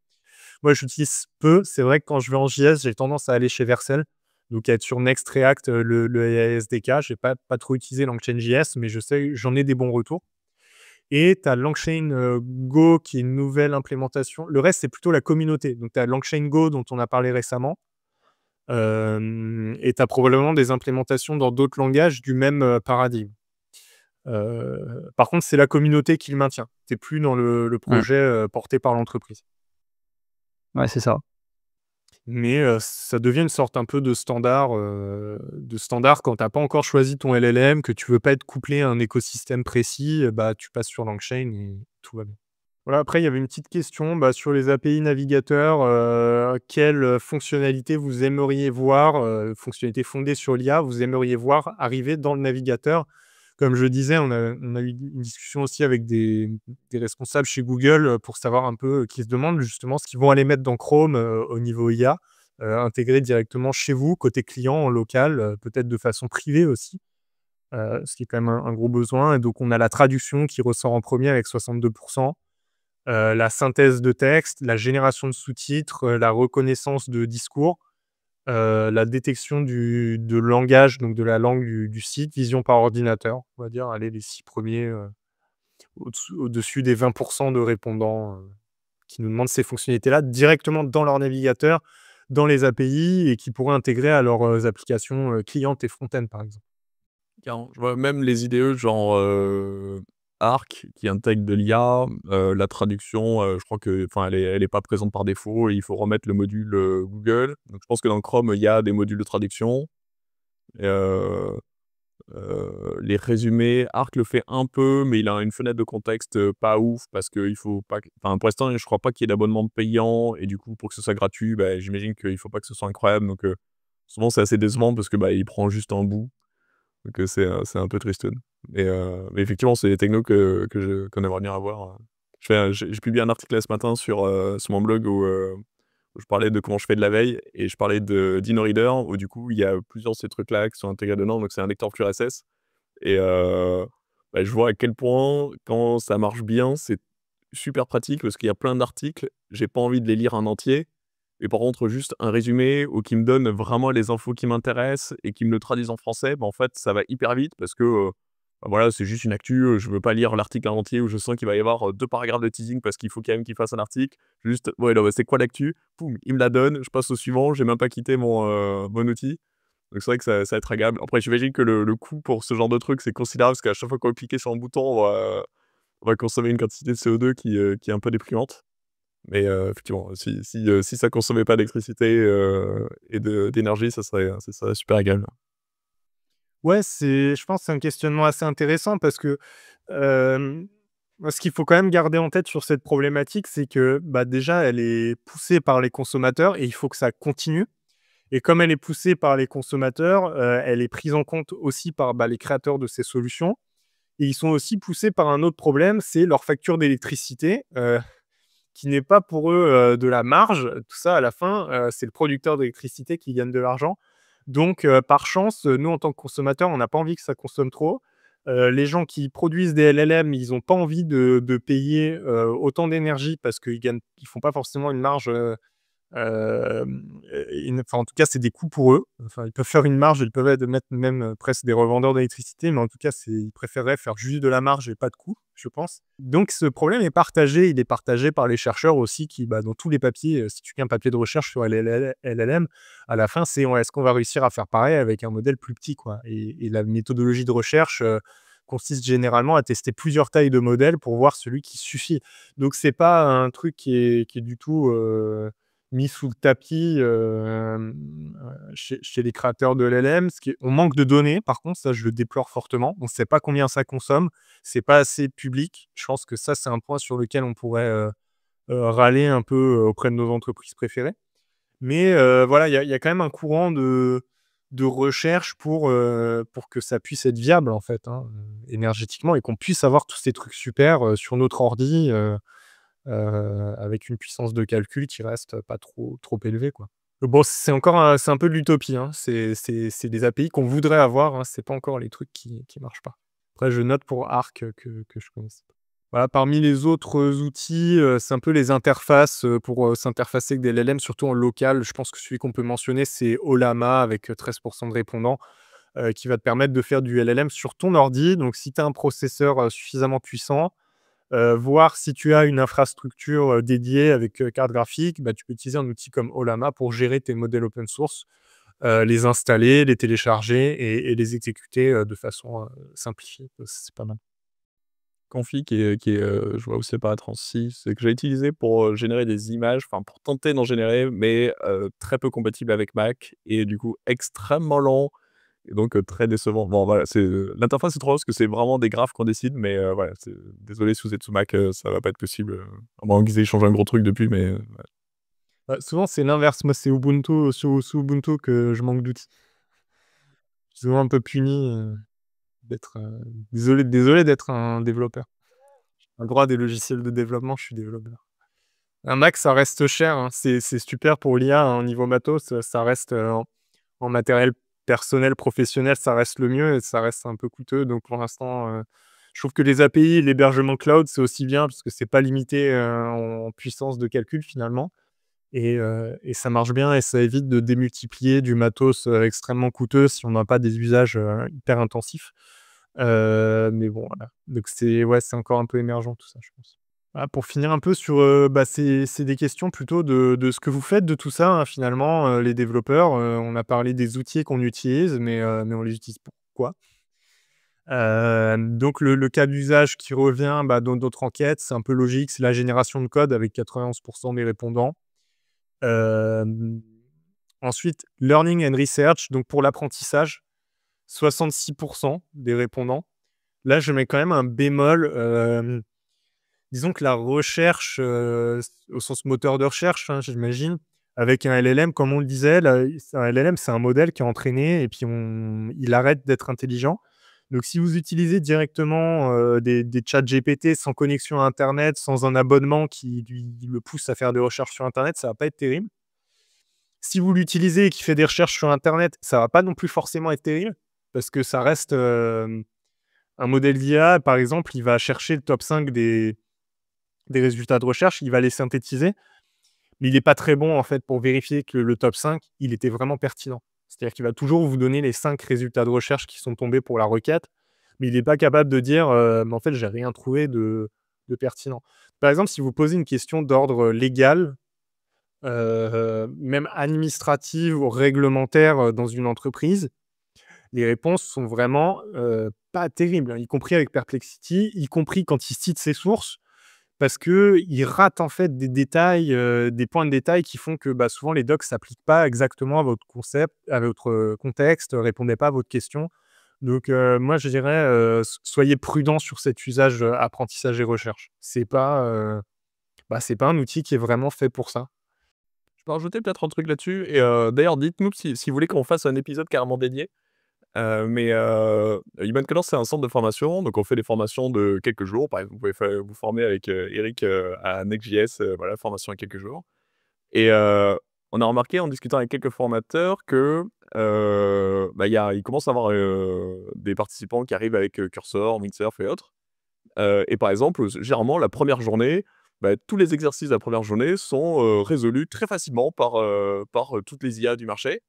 B: Moi, j'utilise peu, c'est vrai que quand je vais en JS, j'ai tendance à aller chez Vercel, donc à être sur Next, React, le SDK. J'ai pas trop utilisé LangChain.js, mais je sais j'en ai des bons retours. Et tu as LangChain, Go qui est une nouvelle implémentation. Le reste, c'est plutôt la communauté. Donc tu as LangChain Go dont on a parlé récemment, et tu as probablement des implémentations dans d'autres langages du même, paradigme. Par contre, c'est la communauté qui le maintient. Tu es plus dans le
C: Mmh.
B: projet, porté par l'entreprise.
C: Ouais, c'est ça.
B: Mais ça devient une sorte un peu de standard quand tu as pas encore choisi ton LLM, que tu veux pas être couplé à un écosystème précis, bah, tu passes sur LangChain et tout va bien. Voilà, après il y avait une petite question, bah, sur les API navigateurs, quelles fonctionnalités vous aimeriez voir, fonctionnalités fondées sur l'IA, vous aimeriez voir arriver dans le navigateur? Comme je disais, on a eu une discussion aussi avec des responsables chez Google, pour savoir un peu, qui se demandent justement ce qu'ils vont aller mettre dans Chrome, au niveau IA, intégré directement chez vous, côté client, en local, peut-être de façon privée aussi, ce qui est quand même un gros besoin. Et donc on a la traduction qui ressort en premier avec 62, la synthèse de texte, la génération de sous-titres, la reconnaissance de discours, la détection de langage, donc de la langue du site, vision par ordinateur, on va dire, allez, les 6 premiers, au-dessus des 20 de répondants, qui nous demandent ces fonctionnalités-là directement dans leur navigateur, dans les API et qui pourraient intégrer à leurs, applications, clientes et front-end, par exemple.
A: Carrément. Je vois même les IDE genre, Arc qui intègre de l'IA, la traduction, je crois que enfin elle est pas présente par défaut et il faut remettre le module, Google. Donc je pense que dans Chrome, il y a des modules de traduction et les résumés, Arc le fait un peu, mais il a une fenêtre de contexte, pas ouf parce qu'il faut pas q enfin pour l'instant, je crois pas qu'il y ait d'abonnement payant et du coup pour que ce soit gratuit, bah, j'imagine qu'il faut pas que ce soit incroyable donc souvent c'est assez décevant parce que, bah, il prend juste un bout. Donc c'est un peu tristoun. Mais effectivement, c'est des technos qu'on aimerait bien avoir. J'ai publié un article là ce matin sur mon blog où je parlais de comment je fais de la veille et je parlais de DinoReader où du coup, il y a plusieurs de ces trucs-là qui sont intégrés dedans. Donc c'est un lecteur FluRSS et bah, je vois à quel point quand ça marche bien, c'est super pratique parce qu'il y a plein d'articles, j'ai pas envie de les lire en entier. Et par contre, juste un résumé ou qui me donne vraiment les infos qui m'intéressent et qui me le traduisent en français, bah, en fait, ça va hyper vite parce que, bah, voilà, c'est juste une actu, je veux pas lire l'article en entier où je sens qu'il va y avoir, 2 paragraphes de teasing parce qu'il faut quand même qu'il fasse un article. Juste: «Ouais, non, bah, c'est quoi l'actu?» Poum, il me la donne, je passe au suivant, j'ai même pas quitté mon outil. Donc c'est vrai que ça va être agréable. Après, j'imagine que le coût pour ce genre de truc, c'est considérable parce qu'à chaque fois qu'on va cliquer sur un bouton, on va consommer une quantité de CO2 qui est un peu déprimante. Mais effectivement, si ça consommait pas d'électricité, et d'énergie, ça serait super agréable.
B: Ouais, je pense que c'est un questionnement assez intéressant parce que, hem, moi, ce qu'il faut quand même garder en tête sur cette problématique, c'est que, bah, déjà, elle est poussée par les consommateurs et il faut que ça continue. Et comme elle est poussée par les consommateurs, elle est prise en compte aussi par, bah, les créateurs de ces solutions. Et ils sont aussi poussés par un autre problème, c'est leur facture d'électricité, qui n'est pas pour eux, de la marge. Tout ça, à la fin, c'est le producteur d'électricité qui gagne de l'argent. Donc, par chance, nous, en tant que consommateurs, on n'a pas envie que ça consomme trop. Les gens qui produisent des LLM, ils ont pas envie de payer, autant d'énergie parce ils font pas forcément une marge, en tout cas, c'est des coûts pour eux. Enfin, ils peuvent faire une marge, ils peuvent être mettre même, presque des revendeurs d'électricité, mais en tout cas, ils préféreraient faire juste de la marge et pas de coûts, je pense. Donc ce problème est partagé. Il est partagé par les chercheurs aussi qui, dans tous les papiers, si tu fais un papier de recherche sur LLM, à la fin, c'est: «Ouais, est-ce qu'on va réussir à faire pareil avec un modèle plus petit, quoi?» Et la méthodologie de recherche, consiste généralement à tester plusieurs tailles de modèles pour voir celui qui suffit. Donc c'est pas un truc qui est du tout, mis sous le tapis, chez les créateurs de LLM. On manque de données, par contre, ça je le déplore fortement. On ne sait pas combien ça consomme, c'est pas assez public. Je pense que ça, c'est un point sur lequel on pourrait, râler un peu, auprès de nos entreprises préférées. Mais, voilà, il y a quand même un courant de recherche pour que ça puisse être viable, en fait, hein, énergétiquement, et qu'on puisse avoir tous ces trucs super, sur notre ordi, avec une puissance de calcul qui reste pas trop élevée, quoi. Bon, c'est un peu de l'utopie, hein. C'est des API qu'on voudrait avoir, hein, c'est pas encore les trucs qui marchent pas. Après, je note pour Arc, que je connaissais pas. Voilà, parmi les autres, outils, c'est un peu les interfaces, pour, s'interfacer avec des LLM, surtout en local. Je pense que celui qu'on peut mentionner, c'est Ollama avec, 13 de répondants, qui va te permettre de faire du LLM sur ton ordi. Donc si tu as un processeur, suffisamment puissant, voir si tu as une infrastructure, dédiée avec, carte graphique, tu peux utiliser un outil comme Ollama pour gérer tes modèles open source, les installer, les télécharger et les exécuter, de façon, simplifiée. C'est pas mal.
A: Confi je vois où c'est pas 36, c'est que j'ai utilisé pour, générer des images, enfin pour tenter d'en générer, mais très peu compatible avec Mac et du coup extrêmement lent et donc très décevant. Bon voilà, l'interface est trop parce que c'est vraiment des graphes qu'on décide, mais voilà, désolé si vous êtes sous Mac, ça va pas être possible, à moins qu'ils aient changé un gros truc depuis, mais ouais.
B: Souvent, c'est l'inverse. Moi, c'est Ubuntu, sous Ubuntu que je manque d'outils. Je suis souvent un peu puni, d'être, désolé d'être un développeur. Un droit des logiciels de développement, je suis développeur. Un Mac, ça reste cher, hein. C'est super pour l'IA, hein, au niveau matos, ça reste, en matériel personnel, professionnel, ça reste le mieux et ça reste un peu coûteux. Donc pour l'instant, je trouve que les API, l'hébergement cloud, c'est aussi bien parce que c'est pas limité, en puissance de calcul finalement, et ça marche bien et ça évite de démultiplier du matos, extrêmement coûteux si on n'a pas des usages, hyper intensifs. Mais bon, voilà. Donc c'est encore un peu émergent tout ça, je pense. Ah, pour finir un peu sur, c'est des questions plutôt de ce que vous faites de tout ça, hein, finalement, les développeurs. On a parlé des outils qu'on utilise, mais on les utilise pourquoi? Donc le cas d'usage qui revient, dans d'autres enquêtes, c'est un peu logique, c'est la génération de code avec 91 des répondants. Hem, Ensuite, learning and research, donc pour l'apprentissage, 66 des répondants. Là, je mets quand même un bémol, disons que la recherche, au sens moteur de recherche, hein, j'imagine, avec un LLM, comme on le disait, là, un LLM, c'est un modèle qui est entraîné et puis il arrête d'être intelligent. Donc si vous utilisez directement, des chats GPT sans connexion à internet, sans un abonnement qui le pousse à faire des recherches sur internet, ça va pas être terrible. Si vous l'utilisez et qu'il fait des recherches sur internet, ça va pas non plus forcément être terrible parce que ça reste, un modèle d'IA, par exemple, il va chercher le top 5 des résultats de recherche, il va les synthétiser, mais il est pas très bon, en fait, pour vérifier que le top 5, il était vraiment pertinent. C'est-à-dire qu'il va toujours vous donner les 5 résultats de recherche qui sont tombés pour la requête, mais il est pas capable de dire, «Mais en fait, j'ai rien trouvé de pertinent». Par exemple, si vous posez une question d'ordre légal, même administrative ou réglementaire, dans une entreprise, les réponses sont vraiment, pas terribles, hein, y compris avec Perplexity, y compris quand il cite ses sources. Parce qu'il rate en fait des détails, des points de détail qui font que, souvent les docs s'appliquent pas exactement à votre concept, à votre, contexte, répondaient pas à votre question. Donc, moi je dirais, soyez prudents sur cet usage, apprentissage et recherche. C'est pas un outil qui est vraiment fait pour ça.
A: Je peux rajouter peut-être un truc là-dessus et d'ailleurs dites-nous si vous voulez qu'on fasse un épisode carrément dédié. Mais Human Colors, c'est un centre de formation, donc on fait des formations de quelques jours. Par exemple, vous pouvez vous former avec, Eric, à Next.js, voilà, formation à quelques jours et on a remarqué en discutant avec quelques formateurs que il commence à y avoir des participants qui arrivent avec Cursor, Windsurf et autres. Et par exemple, généralement, la première journée, tous les exercices de la première journée sont résolus très facilement par toutes les IA du marché.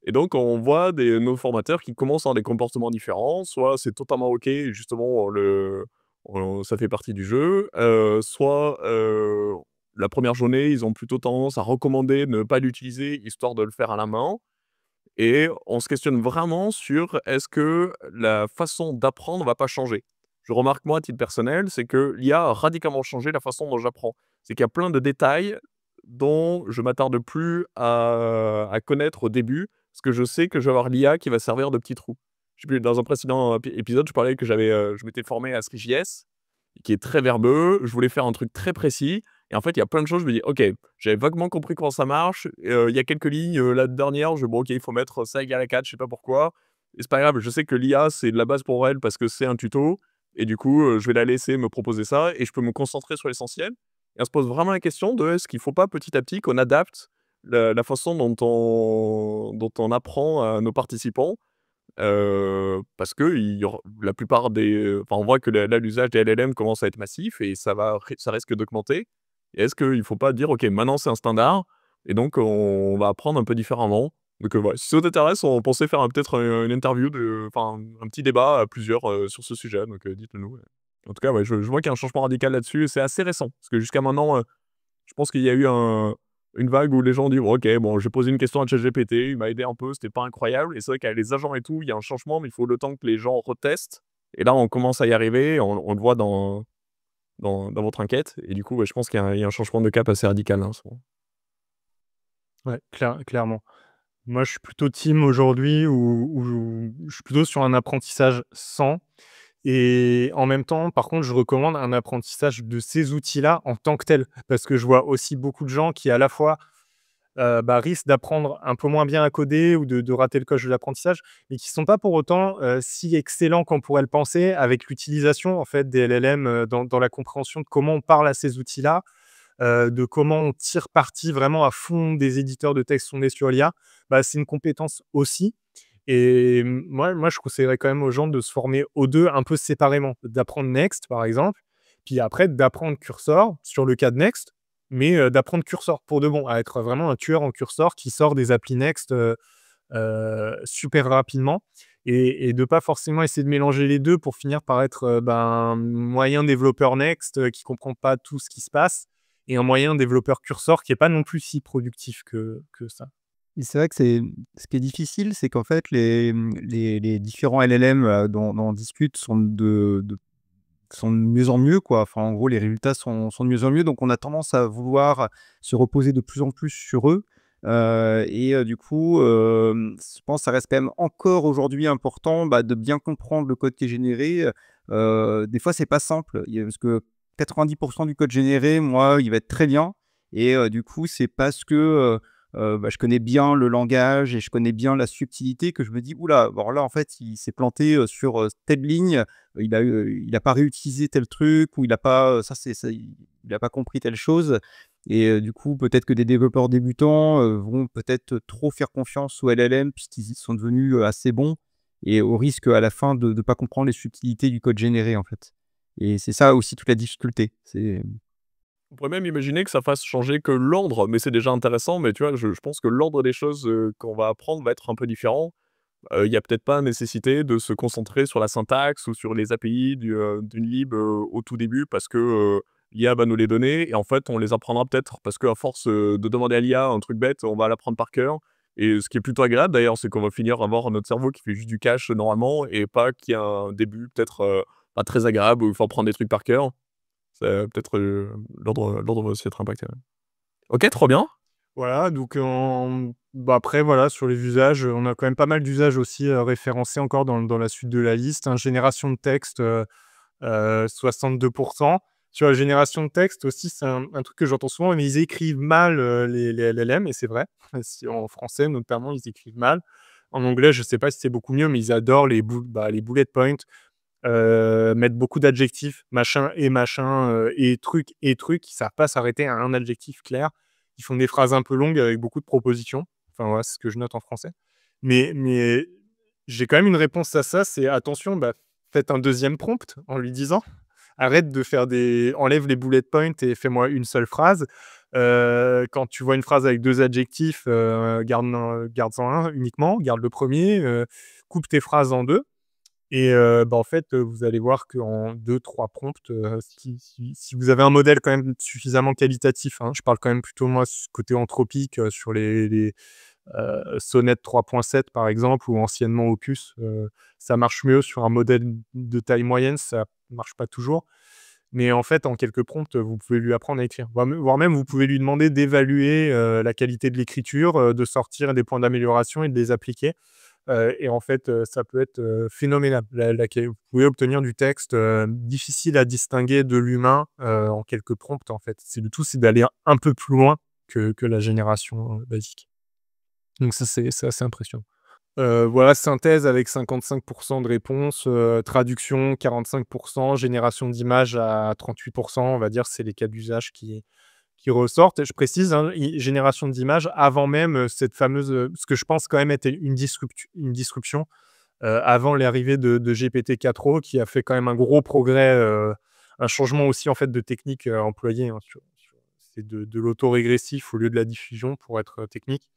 A: Et donc, on voit nos formateurs qui commencent à avoir des comportements différents. Soit c'est totalement OK, et justement, ça fait partie du jeu. Soit la première journée, ils ont plutôt tendance à recommander de ne pas l'utiliser, histoire de le faire à la main. Et on se questionne vraiment sur est-ce que la façon d'apprendre va pas changer? Je remarque, moi, à titre personnel, c'est que l'IA a radicalement changé la façon dont j'apprends. C'est qu'il y a plein de détails dont je m'attarde plus à connaître au début, parce que je sais que je vais avoir l'IA qui va servir de petit trou. Je sais plus, dans un précédent épisode, je parlais que je m'étais formé à Three.js, qui est très verbeux. Je voulais faire un truc très précis. Et en fait, il y a plein de choses, je me dis: «OK, j'avais vaguement compris comment ça marche». Il y a quelques lignes, la dernière, bon, OK, il faut mettre ça égale à 4, je sais pas pourquoi. Et c'est pas grave, je sais que l'IA, c'est de la base pour elle parce que c'est un tuto. Et du coup, je vais la laisser me proposer ça et je peux me concentrer sur l'essentiel. Et on se pose vraiment la question de est-ce qu'il faut pas petit à petit qu'on adapte la façon dont on apprend à nos participants. Parce que il y aura la plupart on voit que là, l'usage des LLM commence à être massif et ça risque d'augmenter. Et est-ce qu'il ne faut pas dire: «OK, maintenant c'est un standard et donc on va apprendre un peu différemment». Donc, voilà, si ça t'intéresse, on pensait faire peut-être une interview un petit débat à plusieurs, sur ce sujet, donc dites-le nous, ouais. En tout cas, ouais, je vois qu'il y a un changement radical là-dessus et c'est assez récent. Parce que jusqu'à maintenant, je pense qu'il y a eu une vague où les gens ont dit: «Bon, OK, bon, j'ai posé une question à ChatGPT, il m'a aidé un peu, c'était pas incroyable». Et c'est vrai qu'avec les agents et tout, il y a un changement, mais il faut le temps que les gens retestent. Et là, on commence à y arriver, on le voit dans votre enquête. Et du coup, ouais, je pense qu'il y a un changement de cap assez radical, hein, en ce moment.
B: Ouais, clairement. Moi, je suis plutôt team aujourd'hui où je suis plutôt sur un apprentissage sans. Et en même temps, par contre, je recommande un apprentissage de ces outils-là en tant que tel. Parce que je vois aussi beaucoup de gens qui, à la fois, risquent d'apprendre un peu moins bien à coder ou de rater le coche de l'apprentissage, mais qui ne sont pas pour autant si excellents qu'on pourrait le penser avec l'utilisation en fait, des LLM dans la compréhension de comment on parle à ces outils-là, de comment on tire parti vraiment à fond des éditeurs de texte fondés sur l'IA. C'est une compétence aussi. Et moi, je conseillerais quand même aux gens de se former aux 2 un peu séparément. D'apprendre Next, par exemple, puis après d'apprendre Cursor sur le cas de Next, mais d'apprendre Cursor pour de bon, à être vraiment un tueur en Cursor qui sort des applis Next, super rapidement et de pas forcément essayer de mélanger les 2 pour finir par être, moyen développeur Next, qui comprend pas tout ce qui se passe et un moyen développeur Cursor qui est pas non plus si productif que ça.
C: Et c'est vrai que ce qui est difficile, c'est qu'en fait, les différents LLM, dont on discute sont de mieux en mieux, quoi. Enfin, en gros, les résultats sont de mieux en mieux, donc on a tendance à vouloir se reposer de plus en plus sur eux. Du coup, je pense que ça reste quand même encore aujourd'hui important, de bien comprendre le code qui est généré. Des fois, c'est pas simple, parce que 90 du code généré, moi, il va être très bien et du coup, c'est parce que, je connais bien le langage et je connais bien la subtilité que je me dis: «Ouh là, alors là, en fait, il s'est planté, sur, telle ligne, il a pas réutilisé tel truc ou il a pas, il a pas compris telle chose». Et du coup, peut-être que des développeurs débutants, vont peut-être trop faire confiance aux LLM puisqu'ils sont devenus, assez bons et au risque à la fin de pas comprendre les subtilités du code généré, en fait. Et c'est ça aussi toute la difficulté. C'est
A: On pourrait même imaginer que ça fasse changer que l'ordre, mais c'est déjà intéressant. Mais tu vois, je pense que l'ordre des choses, qu'on va apprendre va être un peu différent. Il y a peut-être pas nécessité de se concentrer sur la syntaxe ou sur les API d'une lib, au tout début parce que, l'IA va nous les donner et en fait, on les apprendra peut-être parce qu'à force, de demander à l'IA un truc bête, on va l'apprendre par cœur. Et ce qui est plutôt agréable d'ailleurs, c'est qu'on va finir à avoir notre cerveau qui fait juste du cache normalement et pas qu'il y a un début peut-être, pas très agréable où il faut apprendre des trucs par cœur. C'est peut-être, l'ordre va aussi être impacté, ouais. OK, trop bien.
B: Voilà, donc après voilà, sur les usages, on a quand même pas mal d'usages aussi, référencés encore dans la suite de la liste, hein. Génération de texte, 62. Sur la génération de texte aussi, c'est un truc que j'entends souvent, mais ils écrivent mal, les LLM et c'est vrai. Si en français notamment, ils écrivent mal. En anglais, je sais pas si c'est beaucoup mieux, mais ils adorent les bullet points, mettre beaucoup d'adjectifs, machin, et truc. Ils savent pas s'arrêter à un adjectif clair. qui font des phrases un peu longues avec beaucoup de propositions. Enfin, voilà, c'est ce que je note en français. Mais j'ai quand même une réponse à ça, c'est attention, faites un deuxième prompt en lui disant arrête de faire enlève les bullet points et fais-moi une seule phrase. Quand tu vois une phrase avec 2 adjectifs, garde-en un uniquement, garde le premier, coupe tes phrases en 2 et en fait, vous allez voir qu'en 2-3 prompts, si vous avez un modèle quand même suffisamment qualitatif, hein, je parle quand même plutôt moi côté anthropique, sur les Sonnet 3.7 par exemple ou anciennement Opus, ça marche mieux sur un modèle de taille moyenne, ça marche pas toujours. Mais en fait, en quelques prompts, vous pouvez lui apprendre à écrire. Voire même, vous pouvez lui demander d'évaluer, la qualité de l'écriture, de sortir des points d'amélioration et de les appliquer. Et en fait, ça peut être, phénoménal. Vous pouvez obtenir du texte, difficile à distinguer de l'humain, en quelques prompts, en fait. Le tout, c'est d'aller un peu plus loin que la génération, basique. Donc ça, c'est assez impressionnant. Voilà, synthèse avec 55 de réponses, traduction 45 génération d'images à 38 on va dire, c'est les cas d'usage qui ressortent. Et je précise, hein, génération d'images avant même, cette fameuse, ce que je pense quand même était une disruption, avant l'arrivée de GPT-4o qui a fait quand même un gros progrès, un changement aussi en fait de technique, employée, hein, c'est de l'autorégressif au lieu de la diffusion pour être, technique.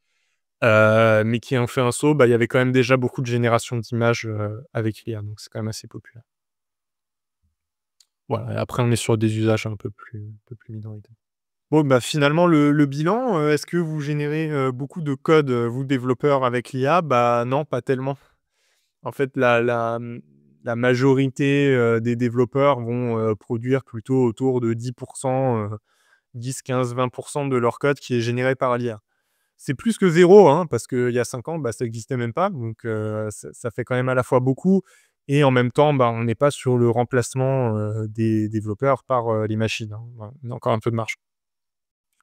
B: Mais qui ont fait un saut, il y avait quand même déjà beaucoup de générations d'images, avec l'IA, donc c'est quand même assez populaire. Voilà et après on est sur des usages un peu plus minoritaires. Bon, finalement le bilan, est-ce que vous générez, beaucoup de code, vous développeurs avec l'IA? Non, pas tellement. En fait, la majorité, des développeurs vont, produire plutôt autour de 10 10-15-20 de leur code qui est généré par l'IA. C'est plus que 0, hein, parce qu'il y a 5 ans, ça existait même pas, donc ça fait quand même à la fois beaucoup et en même temps, on n'est pas sur le remplacement, des développeurs par, les machines, hein. Voilà, il y a encore un peu de marge.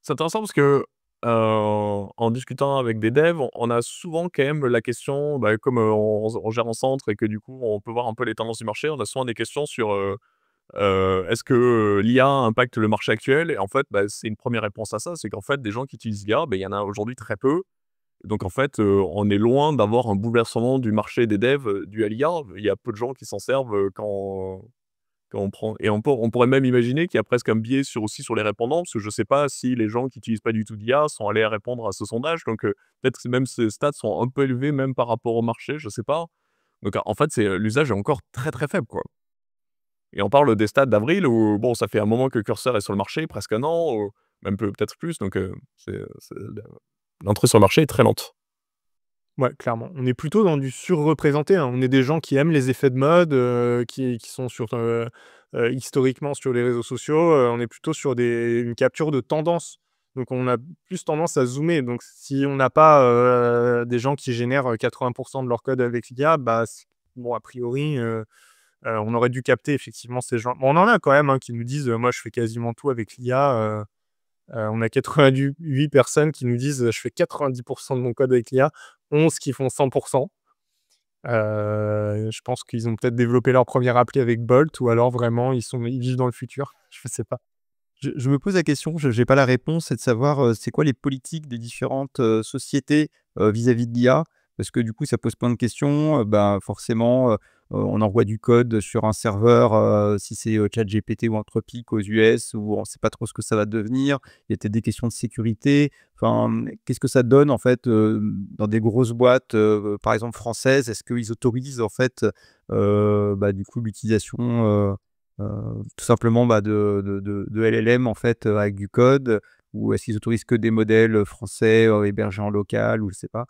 A: C'est intéressant parce que, en discutant avec des devs, on a souvent quand même la question, comme, on gère en centre et que du coup, on peut voir un peu les tendances du marché, on a souvent des questions sur, est-ce que, l'IA impacte le marché actuel? Et en fait, c'est une première réponse à ça, c'est qu'en fait, des gens qui utilisent l'IA, il y en a aujourd'hui très peu. Donc en fait, on est loin d'avoir un bouleversement du marché des devs, dû à l'IA. Il y a peu de gens qui s'en servent, quand on prend et on pourrait même imaginer qu'il y a presque un biais aussi sur les répondants, parce que je ne sais pas si les gens qui utilisent pas du tout d'IA sont allés répondre à ce sondage. Donc peut-être que même ces stats sont un peu élevés même par rapport au marché, je ne sais pas. Donc en fait, l'usage est encore très, très faible, quoi. Et on parle des stats d'avril où bon, ça fait un moment que Cursor est sur le marché, presque un an, ou même peut-être plus. Donc l'entrée sur le marché est très lente.
B: Ouais, clairement. On est plutôt dans du surreprésenté, hein. On est des gens qui aiment les effets de mode, qui sont historiquement sur les réseaux sociaux, on est plutôt sur une capture de tendance. Donc on a plus tendance à zoomer. Donc si on n'a pas, des gens qui génèrent, 80 de leur code avec l'IA, bon, a priori, on aurait dû capter effectivement ces gens. Bon, on en a quand même, hein, qui nous disent: «Moi, je fais quasiment tout avec l'IA», on a 88 personnes qui nous disent: «Je fais 90 de mon code avec l'IA», 11 qui font 100. Je pense qu'ils ont peut-être développé leur première appli avec Bolt ou alors vraiment ils vivent dans le futur, je sais pas.
C: Je me pose la question, je n'ai pas la réponse, c'est de savoir, c'est quoi les politiques des différentes, sociétés, vis-à-vis de l'IA? Parce que du coup, ça pose plein de questions, forcément, on envoie du code sur un serveur, si c'est, ChatGPT ou Anthropic aux US où on ne sait pas trop ce que ça va devenir. Il y a peut-être des questions de sécurité. Enfin, qu'est-ce que ça donne en fait, dans des grosses boîtes, par exemple françaises? Est-ce qu'ils autorisent en fait, du coup l'utilisation, tout simplement, de LLM en fait, avec du code? Ou est-ce qu'ils autorisent que des modèles, français, hébergés en local ou je sais pas?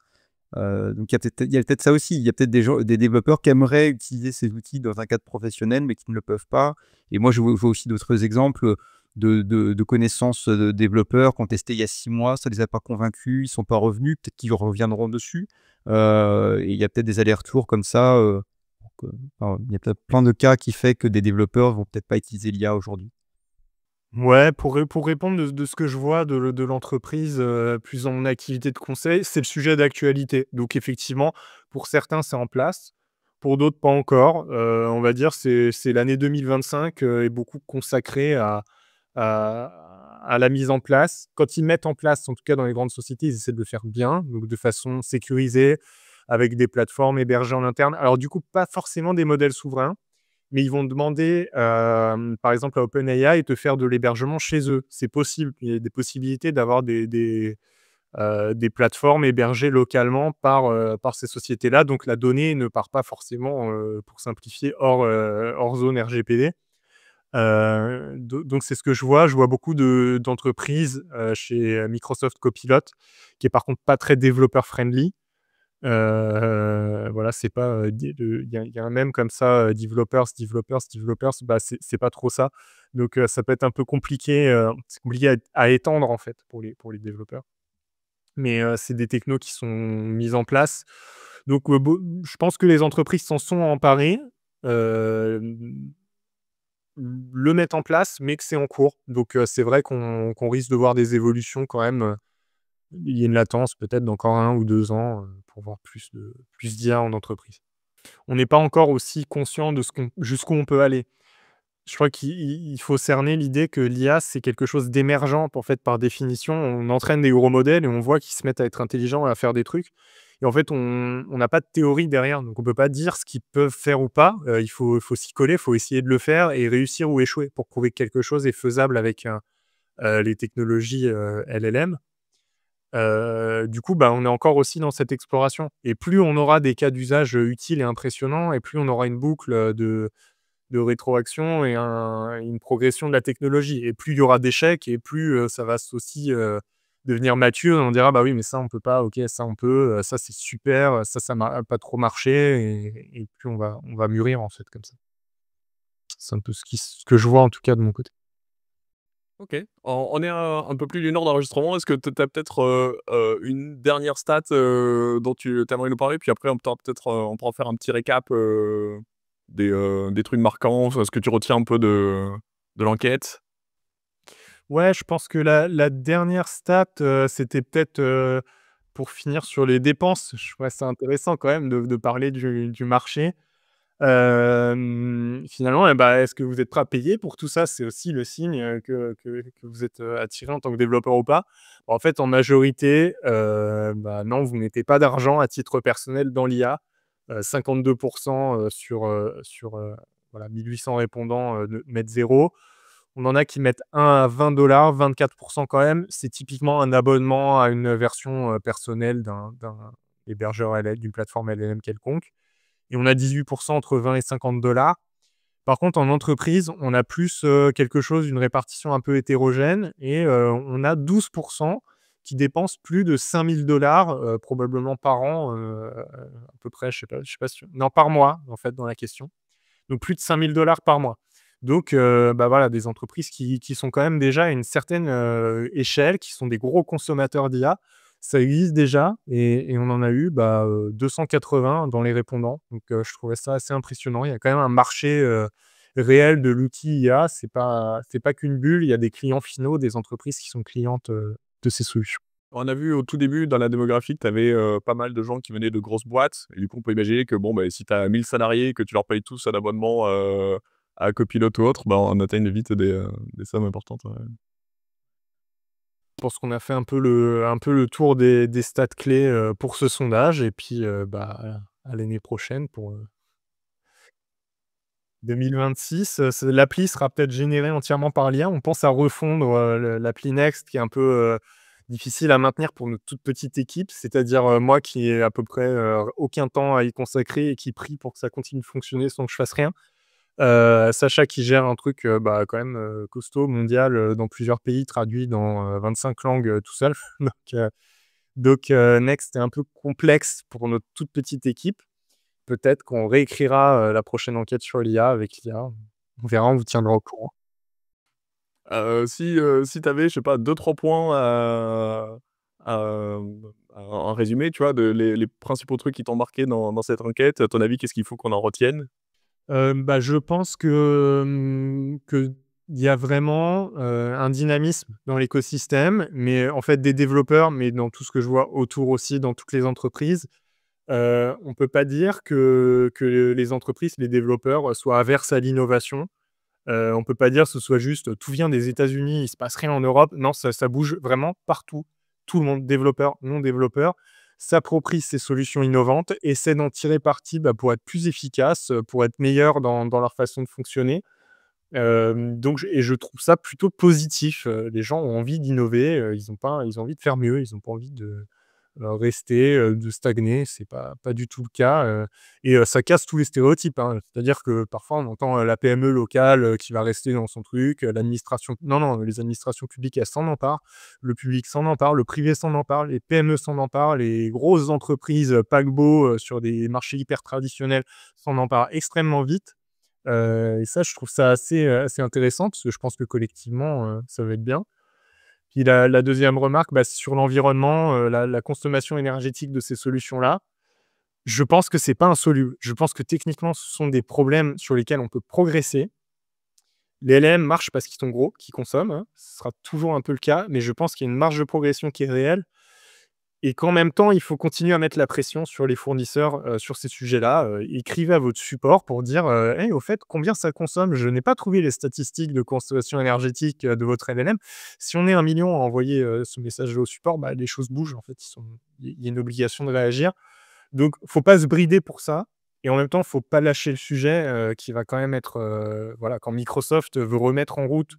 C: Donc il y a peut-être ça aussi. Il y a peut-être des développeurs qui aimeraient utiliser ces outils dans un cadre professionnel, mais qui ne le peuvent pas. Et moi, je vois aussi d'autres exemples, de connaissances, de développeurs qui ont testé il y a 6 mois, ça les a pas convaincus, ils sont pas revenus, peut-être qu'ils reviendront dessus. Et il y a peut-être des allers-retours comme ça, il y a peut-être plein de cas qui fait que des développeurs vont peut-être pas utiliser l'IA aujourd'hui.
B: Ouais, pour répondre de ce que je vois de l'entreprise, plus dans mon activité de conseil, c'est le sujet d'actualité. Donc effectivement, pour certains, c'est en place, pour d'autres, pas encore. On va dire c'est l'année 2025, est beaucoup consacrée à à la mise en place. Quand ils mettent en place, en tout cas dans les grandes sociétés, ils essaient de le faire bien, donc de façon sécurisée, avec des plateformes hébergées en interne. Alors du coup, pas forcément des modèles souverains, mais ils vont demander, par exemple à OpenAI de faire de l'hébergement chez eux. C'est possible. Il y a des possibilités d'avoir des plateformes hébergées localement par ces sociétés-là. Donc la donnée ne part pas forcément, pour simplifier, hors zone RGPD. Donc c'est ce que je vois. Je vois beaucoup d'entreprises, chez Microsoft Copilot, qui est par contre pas très développeur friendly. Voilà, c'est pas, il y a un mème comme ça, developers, developers, developers, bah, c'est pas trop ça. Donc ça peut être un peu compliqué, c'est compliqué à étendre en fait pour les développeurs. Mais c'est des technos qui sont mises en place. Donc je pense que les entreprises s'en sont emparées, hem, le mettent en place, mais que c'est en cours. Donc c'est vrai qu'on risque de voir des évolutions quand même, il y a une latence peut-être d'encore 1 ou 2 ans, pour voir plus d'IA en entreprise. On n'est pas encore aussi conscient de jusqu'où on peut aller. Je crois qu'il faut cerner l'idée que l'IA, c'est quelque chose d'émergent. En fait, par définition, on entraîne des gros modèles et on voit qu'ils se mettent à être intelligents et à faire des trucs. Et en fait, on n'a pas de théorie derrière, donc on peut pas dire ce qu'ils peuvent faire ou pas. Il faut s'y coller, il faut essayer de le faire et réussir ou échouer pour prouver que quelque chose est faisable avec les technologies LLM. Du coup, bah, on est encore aussi dans cette exploration et plus on aura des cas d'usage, utiles et impressionnants et plus on aura une boucle, de rétroaction et une progression de la technologie et plus il y aura d'échecs et plus, ça va aussi, devenir mature et on dira: «Bah, oui, mais ça on peut pas, OK, ça on peut, ça c'est super, ça m'a pas trop marché» et plus on va mûrir en fait comme ça. C'est un peu ce que je vois en tout cas de mon côté.
A: OK. On est un peu plus d'une heure d'enregistrement. Est-ce que tu as peut-être, une dernière stat, dont tu aimerais nous parler? Puis après, peut-être, on pourra faire un petit récap, des trucs marquants, enfin, ce que tu retiens un peu de l'enquête?
B: Ouais, je pense que la dernière stat, c'était peut-être, pour finir sur les dépenses. Je trouvais ça intéressant quand même de parler du marché. Finalement, eh bah, est-ce que vous êtes prêt à payer pour tout ça? C'est aussi le signe, que vous êtes, attiré en tant que développeur ou pas. En fait, en majorité, bah, non, vous mettez pas d'argent à titre personnel dans l'IA. 52 sur voilà 1 800 répondants, mettent 0. On en a qui mettent 1 à 20 24 quand même. C'est typiquement un abonnement à une version, personnelle d'un hébergeur d'une plateforme LLM quelconque et on a 18 entre 20 et 50 dollars. Par contre, en entreprise, on a plus, quelque chose, une répartition un peu hétérogène et on a 12 qui dépensent plus de 5 000 probablement par an, à peu près, je sais pas si non, par mois, en fait, dans la question. Donc plus de 5 000 par mois. Donc bah, voilà, des entreprises qui sont quand même déjà à une certaine, échelle, qui sont des gros consommateurs d'IA. Ça existe déjà et on en a eu, bah, 280 dans les répondants. Donc je trouvais ça assez impressionnant. Il y a quand même un marché, réel de l'outil IA. C'est pas qu'une bulle, il y a des clients finaux, des entreprises qui sont clientes, de ces solutions.
A: On a vu au tout début dans la démographie que tu avais, pas mal de gens qui venaient de grosses boîtes et du coup, on peut imaginer que bon, bah, si tu as 1 000 salariés, que tu leur payes tous un abonnement, à Copilot ou autre, bah, on atteigne vite des sommes importantes, ouais.
B: Je pense qu'on a fait un peu le tour des stats clés, pour ce sondage et puis, bah, à l'année prochaine pour, 2026. L'appli sera peut-être générée entièrement par l'IA. On pense à refondre, l'appli Next qui est un peu, difficile à maintenir pour notre toute petite équipe. C'est-à-dire, moi qui ai à peu près, aucun temps à y consacrer et qui prie pour que ça continue de fonctionner sans que je fasse rien. Sacha qui gère un truc, bah, quand même, costaud, mondial, dans plusieurs pays, traduit dans, 25 langues, tout seul. Donc Next est un peu complexe pour notre toute petite équipe. Peut-être qu'on réécrira, la prochaine enquête sur l'IA avec l'IA. On verra, on vous tiendra au courant.
A: Si tu avais, je sais pas, deux trois points à résumer, tu vois, les principaux trucs qui t'ont marqué dans cette enquête, à ton avis, qu'est-ce qu'il faut qu'on en retienne?
B: Bah, je pense qu'il y a vraiment, un dynamisme dans l'écosystème, mais en fait des développeurs, mais dans tout ce que je vois autour aussi, dans toutes les entreprises. On peut pas dire que les entreprises, les développeurs, soient averses à l'innovation. On peut pas dire que ce soit juste tout vient des États-Unis, il se passe rien en Europe. Non, ça bouge vraiment partout. Tout le monde, développeur, non développeur, s'approprie ces solutions innovantes, essaie d'en tirer parti pour être plus efficace, pour être meilleur dans leur façon de fonctionner. Je trouve ça plutôt positif. Les gens ont envie d'innover, ils ont envie de faire mieux, ils ont pas envie de rester, de stagner, c'est pas du tout le cas, ça casse tous les stéréotypes, hein. C'est-à-dire que parfois on entend, la PME locale, qui va rester dans son truc, l'administration non, les administrations publiques, elles s'en emparent, le public s'en empare, le privé s'en empare, les PME s'en emparent, les grosses entreprises, paquebots, sur des marchés hyper traditionnels s'en emparent extrêmement vite, et ça je trouve ça assez intéressant parce que je pense que collectivement, ça va être bien. Puis la 2e remarque, c'est sur l'environnement, la consommation énergétique de ces solutions-là. Je pense que c'est pas insoluble. Je pense que techniquement, ce sont des problèmes sur lesquels on peut progresser. Les LLM marchent parce qu'ils sont gros, qu'ils consomment, hein. Ce sera toujours un peu le cas, mais je pense qu'il y a une marge de progression qui est réelle et qu'en même temps, il faut continuer à mettre la pression sur les fournisseurs, sur ces sujets-là. Écrivez à votre support pour dire, «Hey, au fait, combien ça consomme? Je n'ai pas trouvé les statistiques de consommation énergétique, de votre LLM». Si on est 1 million à envoyer, ce message au support, les choses bougent, en fait. Il y a une obligation de réagir. Donc faut pas se brider pour ça et en même temps, faut pas lâcher le sujet, qui va quand même être, voilà, quand Microsoft veut remettre en route,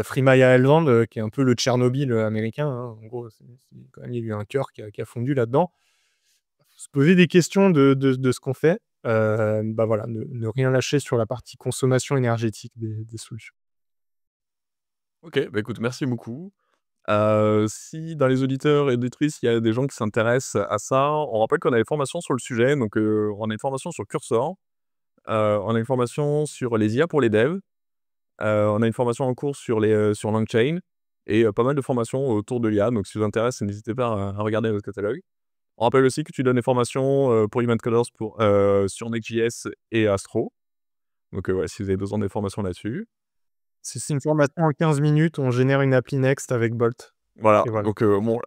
B: Three Mile Island, qui est un peu le Tchernobyl, américain, hein. En gros, c'est quand même il y a eu un cœur qui a fondu là-dedans. Se poser des questions de ce qu'on fait, voilà, ne rien lâcher sur la partie consommation énergétique des solutions.
A: OK, écoute, merci beaucoup. Si dans les auditeurs et auditrices, il y a des gens qui s'intéressent à ça, on rappelle qu'on a des formations sur le sujet. Donc, on a une formation sur Cursor, on a une formation sur les IA pour les devs, on a une formation en cours sur LangChain et pas mal de formations autour de l'IA. Donc si ça vous intéresse, n'hésitez pas à regarder notre catalogue. On rappelle aussi que tu donnes des formations, pour Event Coders sur Next.js et Astro. Donc, ouais, si vous avez besoin des formations là-dessus.
B: C'est une formation en 15 minutes, on génère une appli Next avec Bolt
A: Voilà,
B: et voilà.
A: donc bon,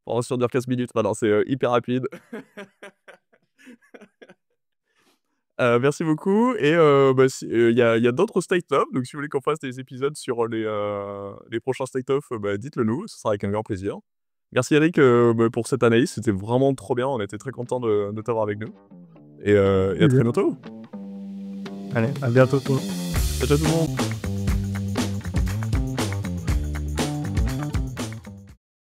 A: on reste sur dire 15 minutes, maintenant c'est, hyper rapide. Merci beaucoup et si il y a d'autres State of, donc si vous voulez qu'on fasse des épisodes sur les prochains State of, dites-le nous, ce sera avec un grand plaisir. Merci Eric, pour cette analyse, c'était vraiment trop bien, on était très contents de t'avoir avec nous et à très bientôt.
B: Allez, à bientôt tout le monde.
A: Ciao, ciao tout le monde.